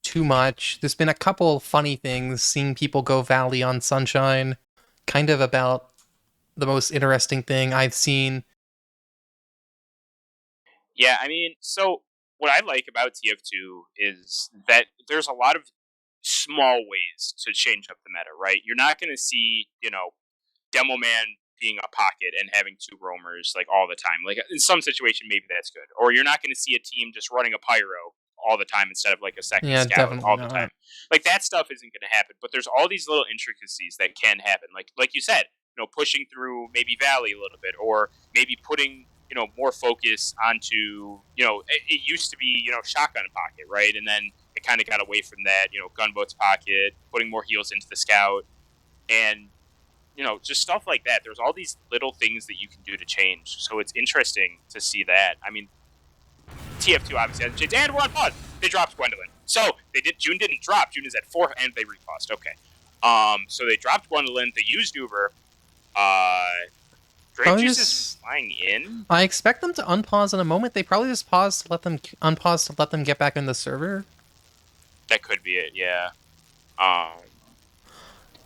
S1: too much. There's been a couple funny things, seeing people go Valley on Sunshine, kind of about the most interesting thing I've seen.
S2: Yeah, I mean, so what I like about TF2 is that there's a lot of small ways to change up the meta, right? You're not going to see, Demo Man being a pocket and having 2 roamers like all the time. Like in some situation, maybe that's good. Or you're not going to see a team just running a pyro all the time instead of like a second
S1: Yeah,
S2: scout
S1: definitely
S2: all the
S1: not.
S2: time. Like that stuff isn't going to happen. But there's all these little intricacies that can happen. Like you said, pushing through maybe Valley a little bit, or maybe putting more focus onto it used to be shotgun pocket, right? And then it kind of got away from that. Gunboat's pocket, putting more heals into the scout, and just stuff like that. There's all these little things that you can do to change. So it's interesting to see that. I mean, TF2 obviously hasn't changed, and we're on pause. They dropped Gwendolyn. So June didn't drop. June is at 4, and they repaused. Okay. So they dropped Gwendolyn. They used Uber. Grape Juice is flying in.
S1: I expect them to unpause in a moment. They probably just paused to let them unpause to let them get back in the server.
S2: That could be it. Yeah.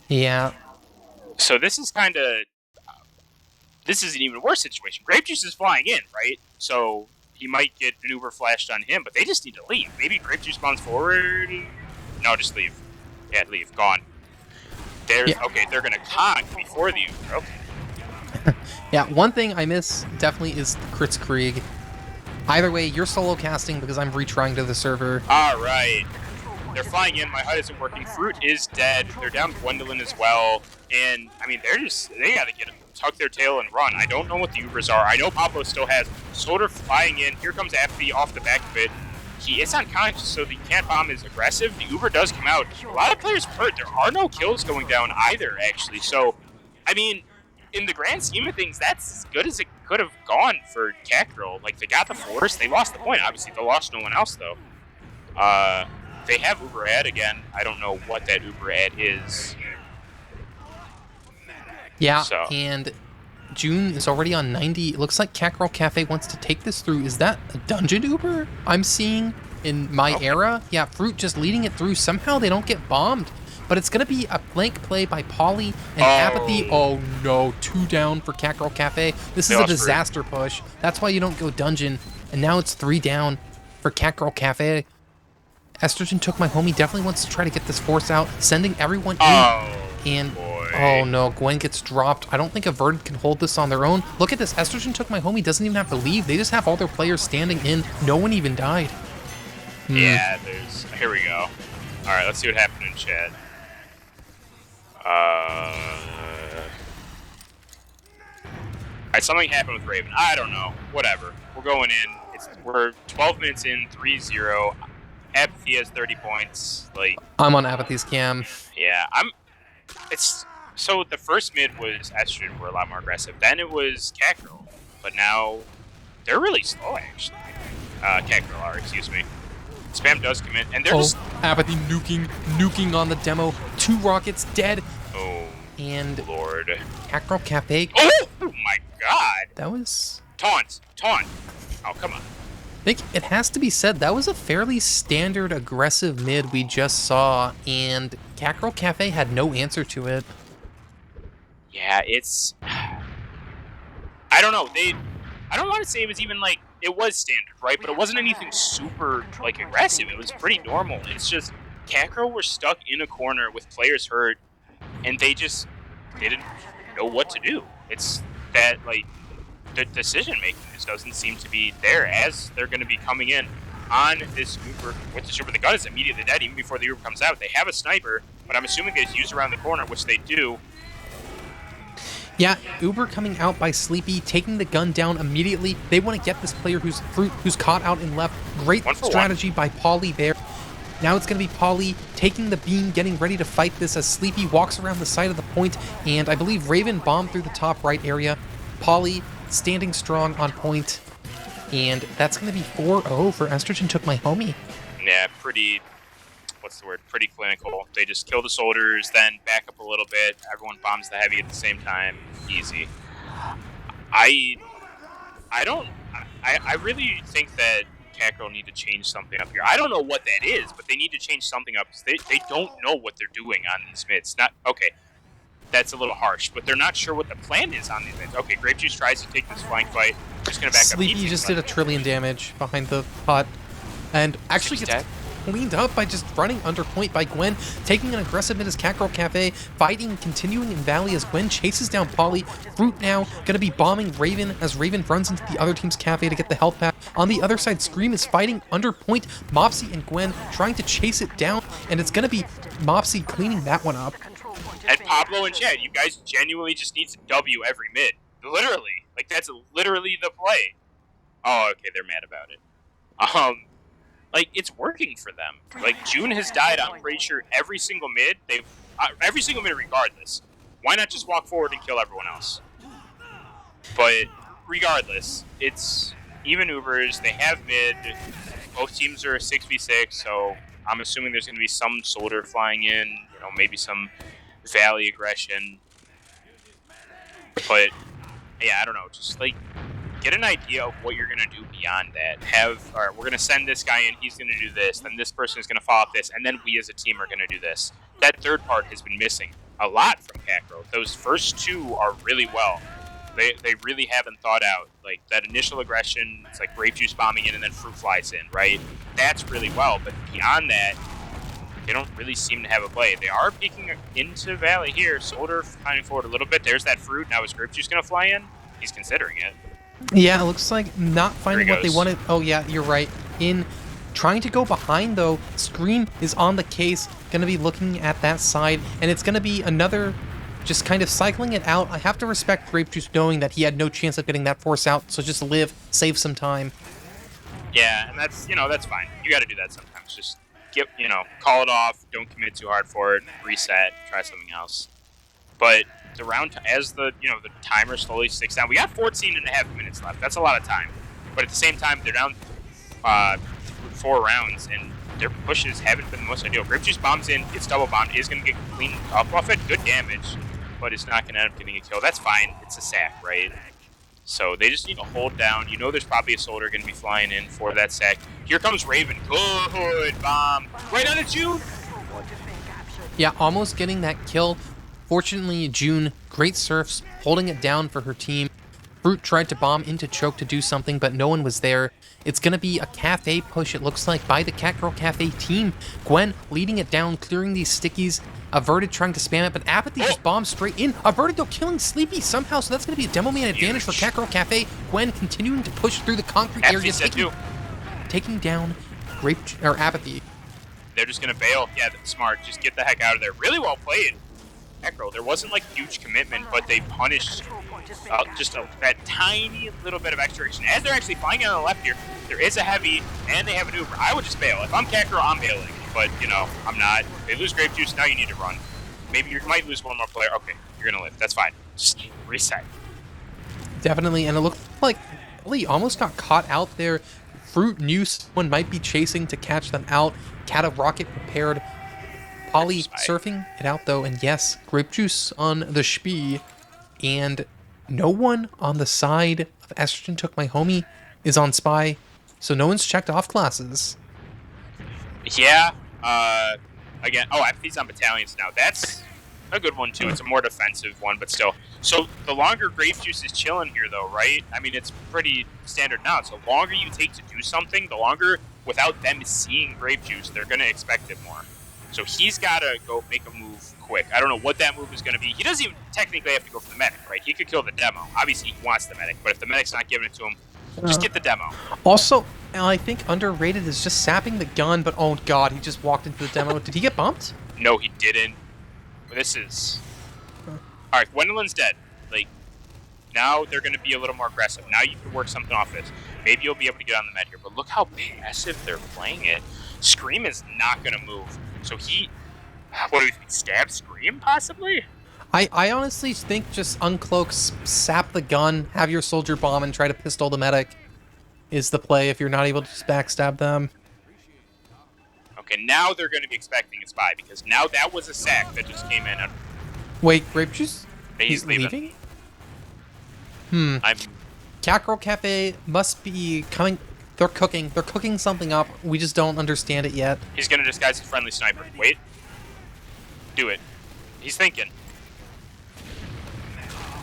S1: Yeah.
S2: So this is kind of this is an even worse situation. Grape Juice is flying in, right? So he might get an Uber flashed on him, but they just need to leave. Maybe Grape Juice spawns forward. No, just leave. Yeah, leave. Gone. Okay. They're gonna con before the Uber. Okay.
S1: Yeah, one thing I miss definitely is Crits Krieg. Either way, you're solo casting because I'm retrying to the server.
S2: All right. They're flying in. My HUD isn't working. Fruit is dead. They're down Gwendolyn as well. And, I mean, they got to tuck their tail and run. I don't know what the Ubers are. I know Pablo still has Soda flying in. Here comes Apathy off the back of it. He is unconscious, so the cat bomb is aggressive. The Uber does come out. A lot of players hurt. There are no kills going down either, actually. So, I mean, in the grand scheme of things, that's as good as it could have gone for Catgirl. Like, they got the force. They lost the point. Obviously, they lost no one else, though. They have Uber ad again. I don't know what that Uber ad is.
S1: Yeah, and June is already on 90. It looks like Catgirl Cafe wants to take this through. Is that a dungeon Uber I'm seeing in my era? Yeah, Fruit just leading it through. Somehow they don't get bombed. But it's going to be a flank play by Polly and Apathy. Oh, no. 2 down for Catgirl Cafe. This is a disaster push. That's why you don't go dungeon. And now it's 3 down for Catgirl Cafe. Estrogen took my homie. Definitely wants to try to get this force out. Sending everyone in. And oh, no. Gwen gets dropped. I don't think Averted can hold this on their own. Look at this. Estrogen took my homie. Doesn't even have to leave. They just have all their players standing in. No one even died.
S2: Yeah, here we go. All right, let's see what happened in chat. Alright, something happened with Raven. I don't know. Whatever. We're going in. We're 12 minutes in, 3-0. Apathy has 30 points. Like,
S1: I'm on Apathy's cam.
S2: Yeah, so the first mid was Estrogen, were a lot more aggressive. Then it was Catgirl. But now they're really slow, actually. Catgirl are, excuse me. Spam does come in, and they're just...
S1: Apathy nuking on the demo. 2 rockets dead.
S2: Oh,
S1: and
S2: Lord.
S1: Catgirl Cafe.
S2: Oh my God.
S1: That was...
S2: Taunt. Oh, come on.
S1: I think it has to be said, that was a fairly standard aggressive mid we just saw, and Catgirl Cafe had no answer to it.
S2: Yeah, it's... I don't know. I don't want to say it was even like... It was standard, right? But it wasn't anything super, like, aggressive. It was pretty normal. It's just, Catgirl were stuck in a corner with players hurt, and they didn't know what to do. It's that, like, the decision-making just doesn't seem to be there as they're going to be coming in on this Uber. With this Uber, the gun is immediately dead even before the Uber comes out. They have a sniper, but I'm assuming they just use around the corner, which they do.
S1: Yeah, Uber coming out by Sleepy, taking the gun down immediately. They want to get this player who's caught out in left. Great strategy by Pauly there. Now it's going to be Pauly taking the beam, getting ready to fight this as Sleepy walks around the side of the point, and I believe Raven bombed through the top right area. Pauly standing strong on point, and that's going to be 4-0 for Estrogen Took My Homie.
S2: Yeah, pretty, what's the word, pretty clinical. They just kill the soldiers, then back up a little bit. Everyone bombs the heavy at the same time. Easy. I really think that Catgirl need to change something up here. I don't know what that is, but they need to change something up. They don't know what they're doing on these mids. Not okay. That's a little harsh, but they're not sure what the plan is on these mids. Okay, Grape Juice tries to take this flank fight. Just gonna back up.
S1: Sleepy just did a trillion damage behind the pot, and actually gets cleaned up by just running under point by Gwen, taking an aggressive mid as Catgirl Cafe, fighting, continuing in Valley as Gwen chases down Pauly. Fruit now gonna be bombing Raven as Raven runs into the other team's Cafe to get the health pack. On the other side, Scream is fighting under point. Mopsy and Gwen trying to chase it down, and it's gonna be Mopsy cleaning that one up.
S2: And Pablo and Chad, you guys genuinely just need to W every mid. Literally. Like, that's literally the play. Oh, okay, they're mad about it. Like, it's working for them. Like, June has died, I'm pretty sure, every single mid. Every single mid regardless. Why not just walk forward and kill everyone else? But regardless, it's even Ubers. They have mid. Both teams are a 6v6, so I'm assuming there's going to be some soldier flying in. You know, maybe some Valley aggression. But, yeah, I don't know. Just, like, get an idea of what you're going to do beyond that. All right, we're going to send this guy in, he's going to do this, then this person is going to follow up this, and then we as a team are going to do this. That third part has been missing a lot from Catgirl. Those first two are really well. They really haven't thought out, like, that initial aggression, it's like Grape Juice bombing in and then Fruit flies in, right? That's really well, but beyond that, they don't really seem to have a play. They are peeking into Valley here. Soldier climbing forward a little bit. There's that Fruit. Now is Grape Juice going to fly in? He's considering it.
S1: Yeah, it looks like not finding what they wanted. Oh, yeah, you're right. In trying to go behind, though, Scream is on the case, going to be looking at that side, and it's going to be another just kind of cycling it out. I have to respect Grape Juice knowing that he had no chance of getting that force out, so just live, save some time.
S2: Yeah, and that's, that's fine. You got to do that sometimes. Just call it off, don't commit too hard for it, reset, try something else. But the round, as the timer slowly sticks down, we got 14.5 minutes left. That's a lot of time. But at the same time, they're down 4 rounds, and their pushes haven't been the most ideal. Grape Juice bombs in, gets double bombed, is going to get cleaned up off it. Good damage, but it's not going to end up getting a kill. That's fine. It's a sack, right? So they just need to hold down. There's probably a soldier going to be flying in for that sack. Here comes Raven. Good bomb. Right on a June.
S1: Yeah, almost getting that kill. Fortunately, June, great surfs, holding it down for her team. Fruit tried to bomb into Choke to do something, but no one was there. It's going to be a Cafe push, it looks like, by the Catgirl Cafe team. Gwen leading it down, clearing these stickies. Averted trying to spam it, but Apathy just bombs straight in. Averted, though, killing Sleepy somehow, so that's going to be a Demo Man advantage for Catgirl Cafe. Gwen continuing to push through the concrete area, taking down Apathy.
S2: They're just going to bail. Yeah, that's smart. Just get the heck out of there. Really well played. Catgirl, there wasn't like huge commitment, but they punished that tiny little bit of extra action. As they're actually flying out on the left here, there is a heavy, and they have an Uber. I would just bail. If I'm Catgirl, I'm bailing. But, I'm not. They lose Grape Juice, now you need to run. Maybe you might lose one more player. Okay, you're going to live. That's fine. Just reset.
S1: Definitely, and it looked like Lee almost got caught out there. Fruit knew someone might be chasing to catch them out. Cata Rocket prepared. Pauly surfing it out, though, and yes, Grape Juice on the Spee, and no one on the side of Estrogen Took My Homie is on Spy, so no one's checked off classes.
S2: Yeah, again, Apathy's on Battalions now. That's a good one, too. It's a more defensive one, but still. So the longer Grape Juice is chilling here, though, right? I mean, it's pretty standard now. So the longer you take to do something, the longer, without them seeing Grape Juice, they're going to expect it more. So he's got to go make a move quick. I don't know what that move is going to be. He doesn't even technically have to go for the medic, right? He could kill the demo. Obviously, he wants the medic, but if the medic's not giving it to him, just get the demo.
S1: Also, I think underrated is just sapping the gun, but oh god, he just walked into the demo. Did he get bumped?
S2: No, he didn't. This is... Alright, Gwendolyn's dead. Like, now they're going to be a little more aggressive. Now you can work something off this. Maybe you'll be able to get on the med here, but look how passive they're playing it. Scream is not going to move. So what do you think, stab Scream, possibly?
S1: I honestly think just uncloak, sap the gun, have your soldier bomb, and try to pistol the medic is the play if you're not able to just backstab them.
S2: Okay, now they're going to be expecting a spy, because now that was a sack that just came in.
S1: Wait, grape juice?
S2: He's leaving?
S1: Catgirl Cafe must be coming. They're cooking. They're cooking something up. We just don't understand it yet.
S2: He's going to disguise a friendly sniper. Wait. Do it. He's thinking.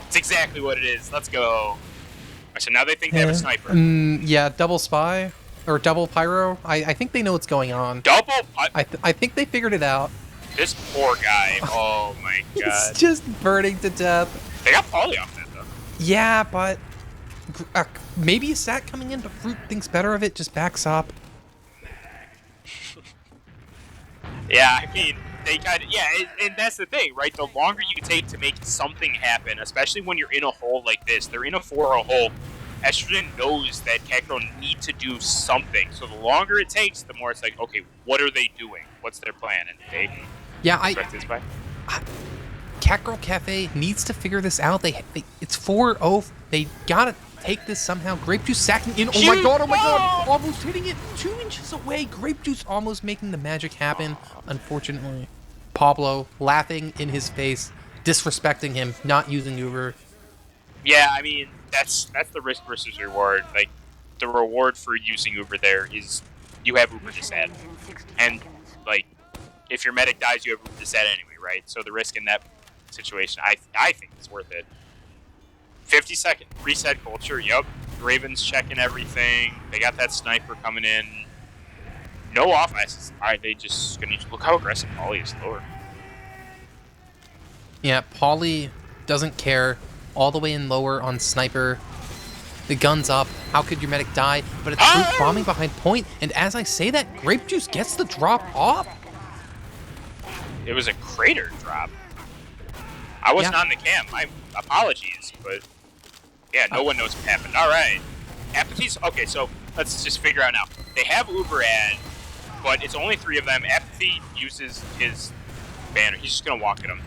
S2: It's exactly what it is. Let's go. So now they think they have a sniper.
S1: Yeah, double spy. Or double pyro. I think they know what's going on.
S2: Double?
S1: I think they figured it out.
S2: This poor guy. Oh my god.
S1: He's just burning to death.
S2: They got Polly off that though.
S1: Yeah, but maybe a sack coming in, but Fruit thinks better of it, just backs up.
S2: Yeah, I mean, they kind of, yeah, and that's the thing, right? The longer you take to make something happen, especially when you're in a hole like this, they're in a 4-0 hole. Estrogen knows that Catgirl need to do something. So the longer it takes, the more it's like, okay, what are they doing? What's their plan? And they
S1: Catgirl Cafe needs to figure this out. It's 4-0. They gotta take this somehow. Grape Juice sacking in. Oh my god! Almost hitting it 2 inches away. Grape Juice almost making the magic happen. Unfortunately, Pablo laughing in his face, disrespecting him, not using Uber.
S2: Yeah, I mean, that's the risk versus reward. Like, the reward for using Uber there is you have Uber Disad. And, like, if your medic dies, you have Uber Disad anyway, right? So the risk in that situation, I think it's worth it. 50-second reset culture, yup. Raven's checking everything. They got that sniper coming in. No offenses. Alright, they just gonna look how aggressive Polly is lower.
S1: Yeah, Polly doesn't care. All the way in lower on sniper. The gun's up. How could your medic die? But it's Fruit bombing behind point. And as I say that, Grape Juice gets the drop off.
S2: It was a crater drop. I wasn't on the cam. My apologies, but yeah, no one knows what happened. All right. Apathy's okay, so let's just figure out now. They have Uber ad, but it's only 3 of them. Apathy uses his banner. He's just gonna walk at him.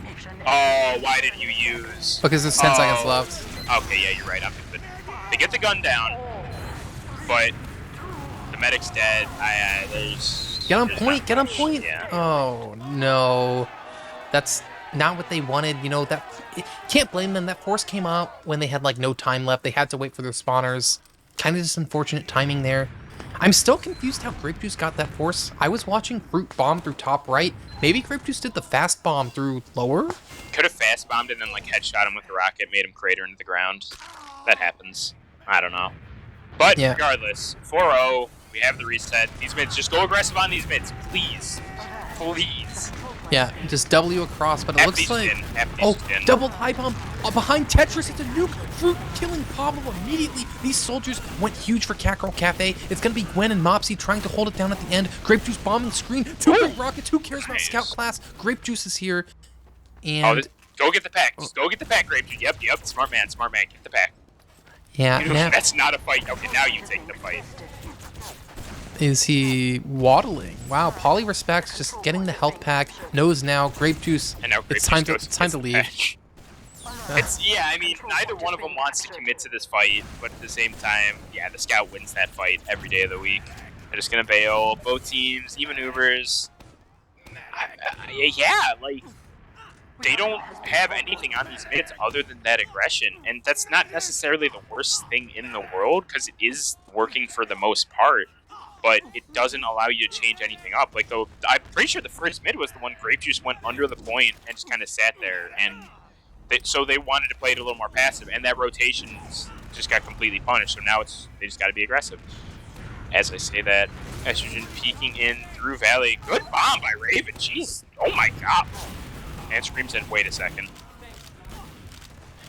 S2: Oh, why did you use?
S1: Because there's 10 seconds left.
S2: Okay, yeah, you're right. They get the gun down, but the medic's dead.
S1: Get on point. Get on point.
S2: Yeah.
S1: Oh no, that's not what they wanted. You know that can't blame them. That force came out when they had like no time left. They had to wait for their spawners. Kind of just unfortunate timing there. I'm still confused how Grape Juice got that force. I was watching Fruit bomb through top right. Maybe Grape Juice did the fast bomb through lower?
S2: Could have fast bombed and then like headshot him with a rocket, made him crater into the ground. That happens. I don't know. But regardless, 4-0, we have the reset. These mids, just go aggressive on these mids, please. Please.
S1: Yeah, just W across, but it looks like... double high bomb behind Tetris. It's a nuke. Fruit killing Pablo immediately. These soldiers went huge for Catgirl Cafe. It's going to be Gwen and Mopsy trying to hold it down at the end. Grape Juice bombing screen. 2 big rockets. Who cares about Scout class? Grape Juice is here. And...
S2: go get the pack. Just go get the pack, Grape Juice. Yep. Smart man. Get the pack.
S1: Yeah.
S2: That's not a fight. Okay, now you take the fight.
S1: Is he waddling? Wow, Polly respects just getting the health pack. Knows now, Grape Juice.
S2: And now
S1: it's time to leave.
S2: I mean, neither one of them wants to commit to this fight, but at the same time, yeah, the Scout wins that fight every day of the week. They're just gonna bail both teams, even Ubers. Like they don't have anything on these mids other than that aggression, and that's not necessarily the worst thing in the world because it is working for the most part. But it doesn't allow you to change anything up. Like, though, I'm pretty sure the first mid was the one Grape Juice went under the point and just kind of sat there. And so they wanted to play it a little more passive. And that rotation just got completely punished. So now they just got to be aggressive. As I say that, Estrogen peeking in through Valley. Good bomb by Raven. Jeez. Oh, my God. And Scream said, wait a second.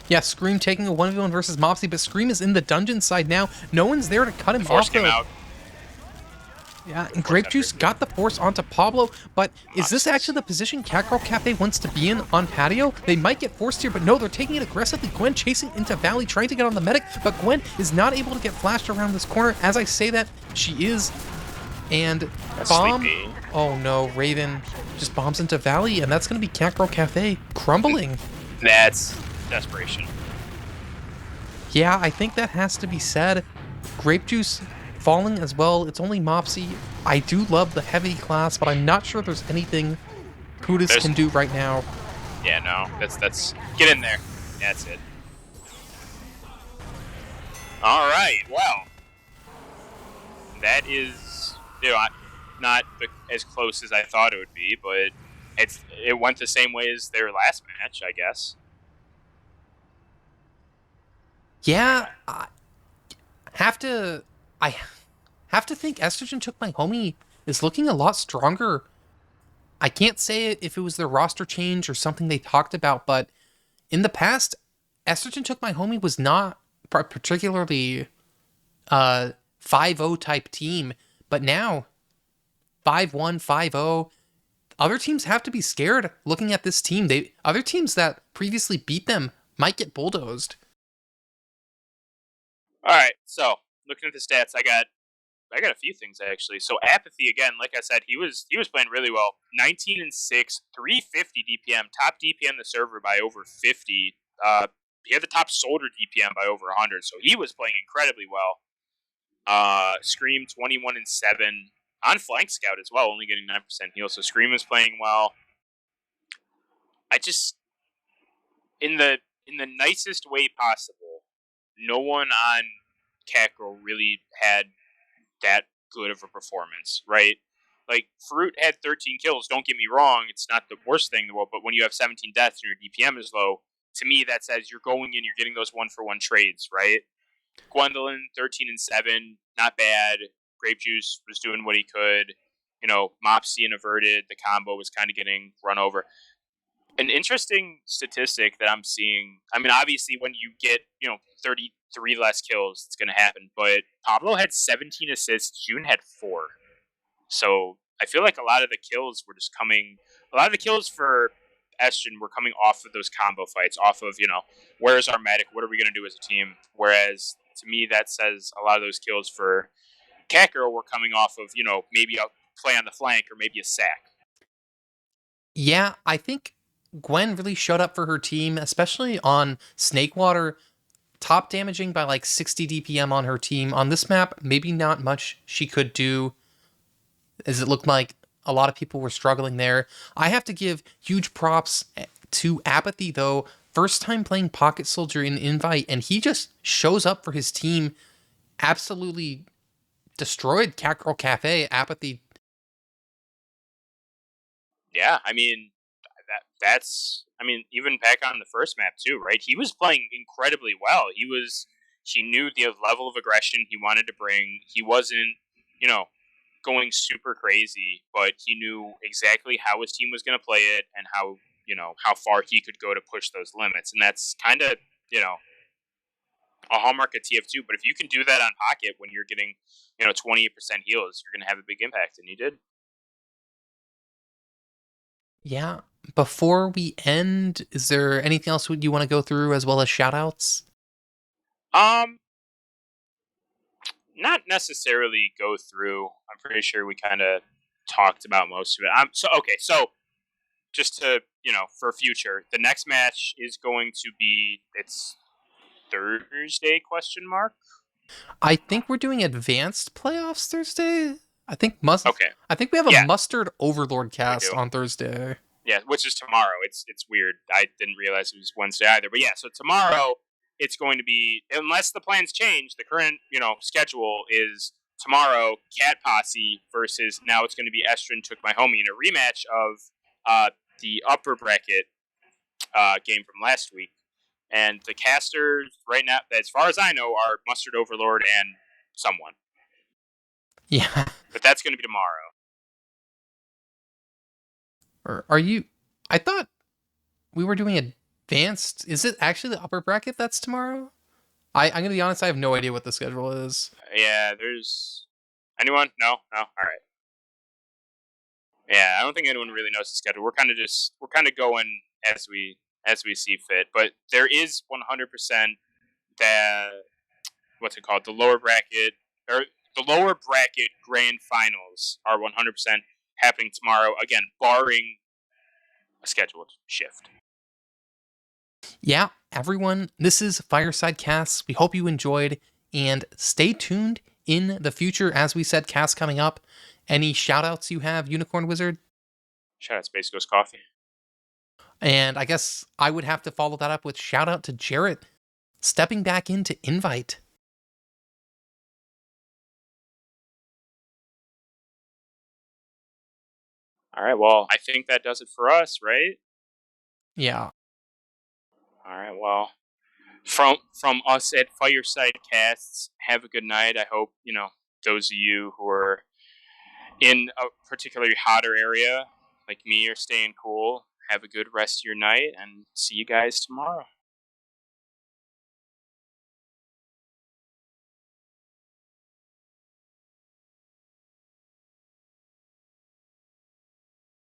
S1: Yeah, Scream taking a 1v1 versus Mopsy. But Scream is in the dungeon side now. No one's there to cut him off.
S2: Forced him out.
S1: Yeah, and Grape Juice got the force onto Pablo, but is this actually the position Catgirl Cafe wants to be in on patio? They might get forced here, but no, they're taking it aggressively. Gwen chasing into Valley, trying to get on the medic, but Gwen is not able to get flashed around this corner. As I say that, she is. And
S2: That's
S1: bomb.
S2: sleepy.
S1: Oh no, Raven just bombs into Valley, and that's going to be Catgirl Cafe crumbling.
S2: That's desperation.
S1: Yeah, I think that has to be said. Grape Juice falling as well. It's only Mopsy. I do love the heavy class, but I'm not sure there's anything Pudis can do right now.
S2: Yeah, no. That's get in there. That's it. All right. Well, that is not as close as I thought it would be, but it went the same way as their last match, I guess.
S1: Yeah, I have to think Estrogen Took My Homie is looking a lot stronger. I can't say if it was their roster change or something they talked about, but in the past, Estrogen Took My Homie was not particularly 5-0 type team, but now 5-1, 5-0. Other teams have to be scared looking at this team. Other teams that previously beat them might get bulldozed.
S2: All right, so looking at the stats, I got a few things actually. So Apathy again, like I said, he was playing really well. 19 and 6, 350 DPM, top DPM the server by over 50. He had the top soldier DPM by over 100, so he was playing incredibly well. Scream 21 and 7 on Flank Scout as well, only getting 9% heal. So Scream was playing well. I just in the nicest way possible, no one on Catgirl really had that good of a performance, right? Like, Fruit had 13 kills. Don't get me wrong, it's not the worst thing in the world, but when you have 17 deaths and your DPM is low, to me that says you're going in, you're getting those 1-for-1 trades, right? Gwendolyn, 13 and 7, not bad. Grape Juice was doing what he could. Mopsy and Averted, the combo was kind of getting run over. An interesting statistic that I'm seeing, I mean, obviously when you get, 33 less kills, it's going to happen, but Pablo had 17 assists, June had 4. So I feel like a lot of the kills for Estrogen were coming off of those combo fights, off of, where's our medic, what are we going to do as a team? Whereas, to me, that says a lot of those kills for Catgirl were coming off of, maybe a play on the flank or maybe a sack.
S1: Yeah, I think Gwen really showed up for her team, especially on Snakewater, top damaging by like 60 DPM on her team. On this map, maybe not much she could do, as it looked like a lot of people were struggling there. I have to give huge props to Apathy, though. First time playing Pocket Soldier in Invite, and he just shows up for his team. Absolutely destroyed Catgirl Cafe. Apathy.
S2: Yeah, I mean, that's even back on the first map too, right? He was playing incredibly well. He knew the level of aggression he wanted to bring. He wasn't, going super crazy, but he knew exactly how his team was going to play it and how far he could go to push those limits. And that's kind of, a hallmark of TF2. But if you can do that on Pocket when you're getting, 28% heals, you're going to have a big impact. And he did.
S1: Yeah. Before we end, is there anything else you want to go through as well as shoutouts?
S2: Not necessarily go through. I'm pretty sure we kind of talked about most of it. So just to, for future, the next match is going to be, it's Thursday, question mark?
S1: I think we're doing advanced playoffs Thursday.
S2: Okay.
S1: I think we have a Mustard Overlord cast on Thursday.
S2: Yeah, which is tomorrow. It's weird. I didn't realize it was Wednesday either. But yeah, so tomorrow it's going to be, unless the plans change, the current, schedule is tomorrow, Cat Posse versus, now it's going to be Estrogen Took My Homie in a rematch of the upper bracket game from last week. And the casters right now, as far as I know, are Mustard Overlord and someone.
S1: Yeah.
S2: But that's going to be tomorrow.
S1: Or are you... I thought we were doing advanced... Is it actually the upper bracket that's tomorrow? I'm going to be honest, I have no idea what the schedule is.
S2: Yeah, Anyone? No? No? All right. Yeah, I don't think anyone really knows the schedule. We're kind of going as we see fit. But there is 100% that what's it called? The lower bracket grand finals are 100% happening tomorrow. Again, barring a scheduled shift.
S1: Yeah, everyone, this is Fireside Casts. We hope you enjoyed, and stay tuned in the future. As we said, casts coming up. Any shout outs you have, Unicorn Wizard?
S2: Shout out Space Ghost Coffee.
S1: And I guess I would have to follow that up with shout out to Jarrett stepping back into Invite.
S2: All right. Well, I think that does it for us, right?
S1: Yeah.
S2: All right. Well, from us at Fireside Casts, have a good night. I hope those of you who are in a particularly hotter area like me are staying cool. Have a good rest of your night, and see you guys tomorrow.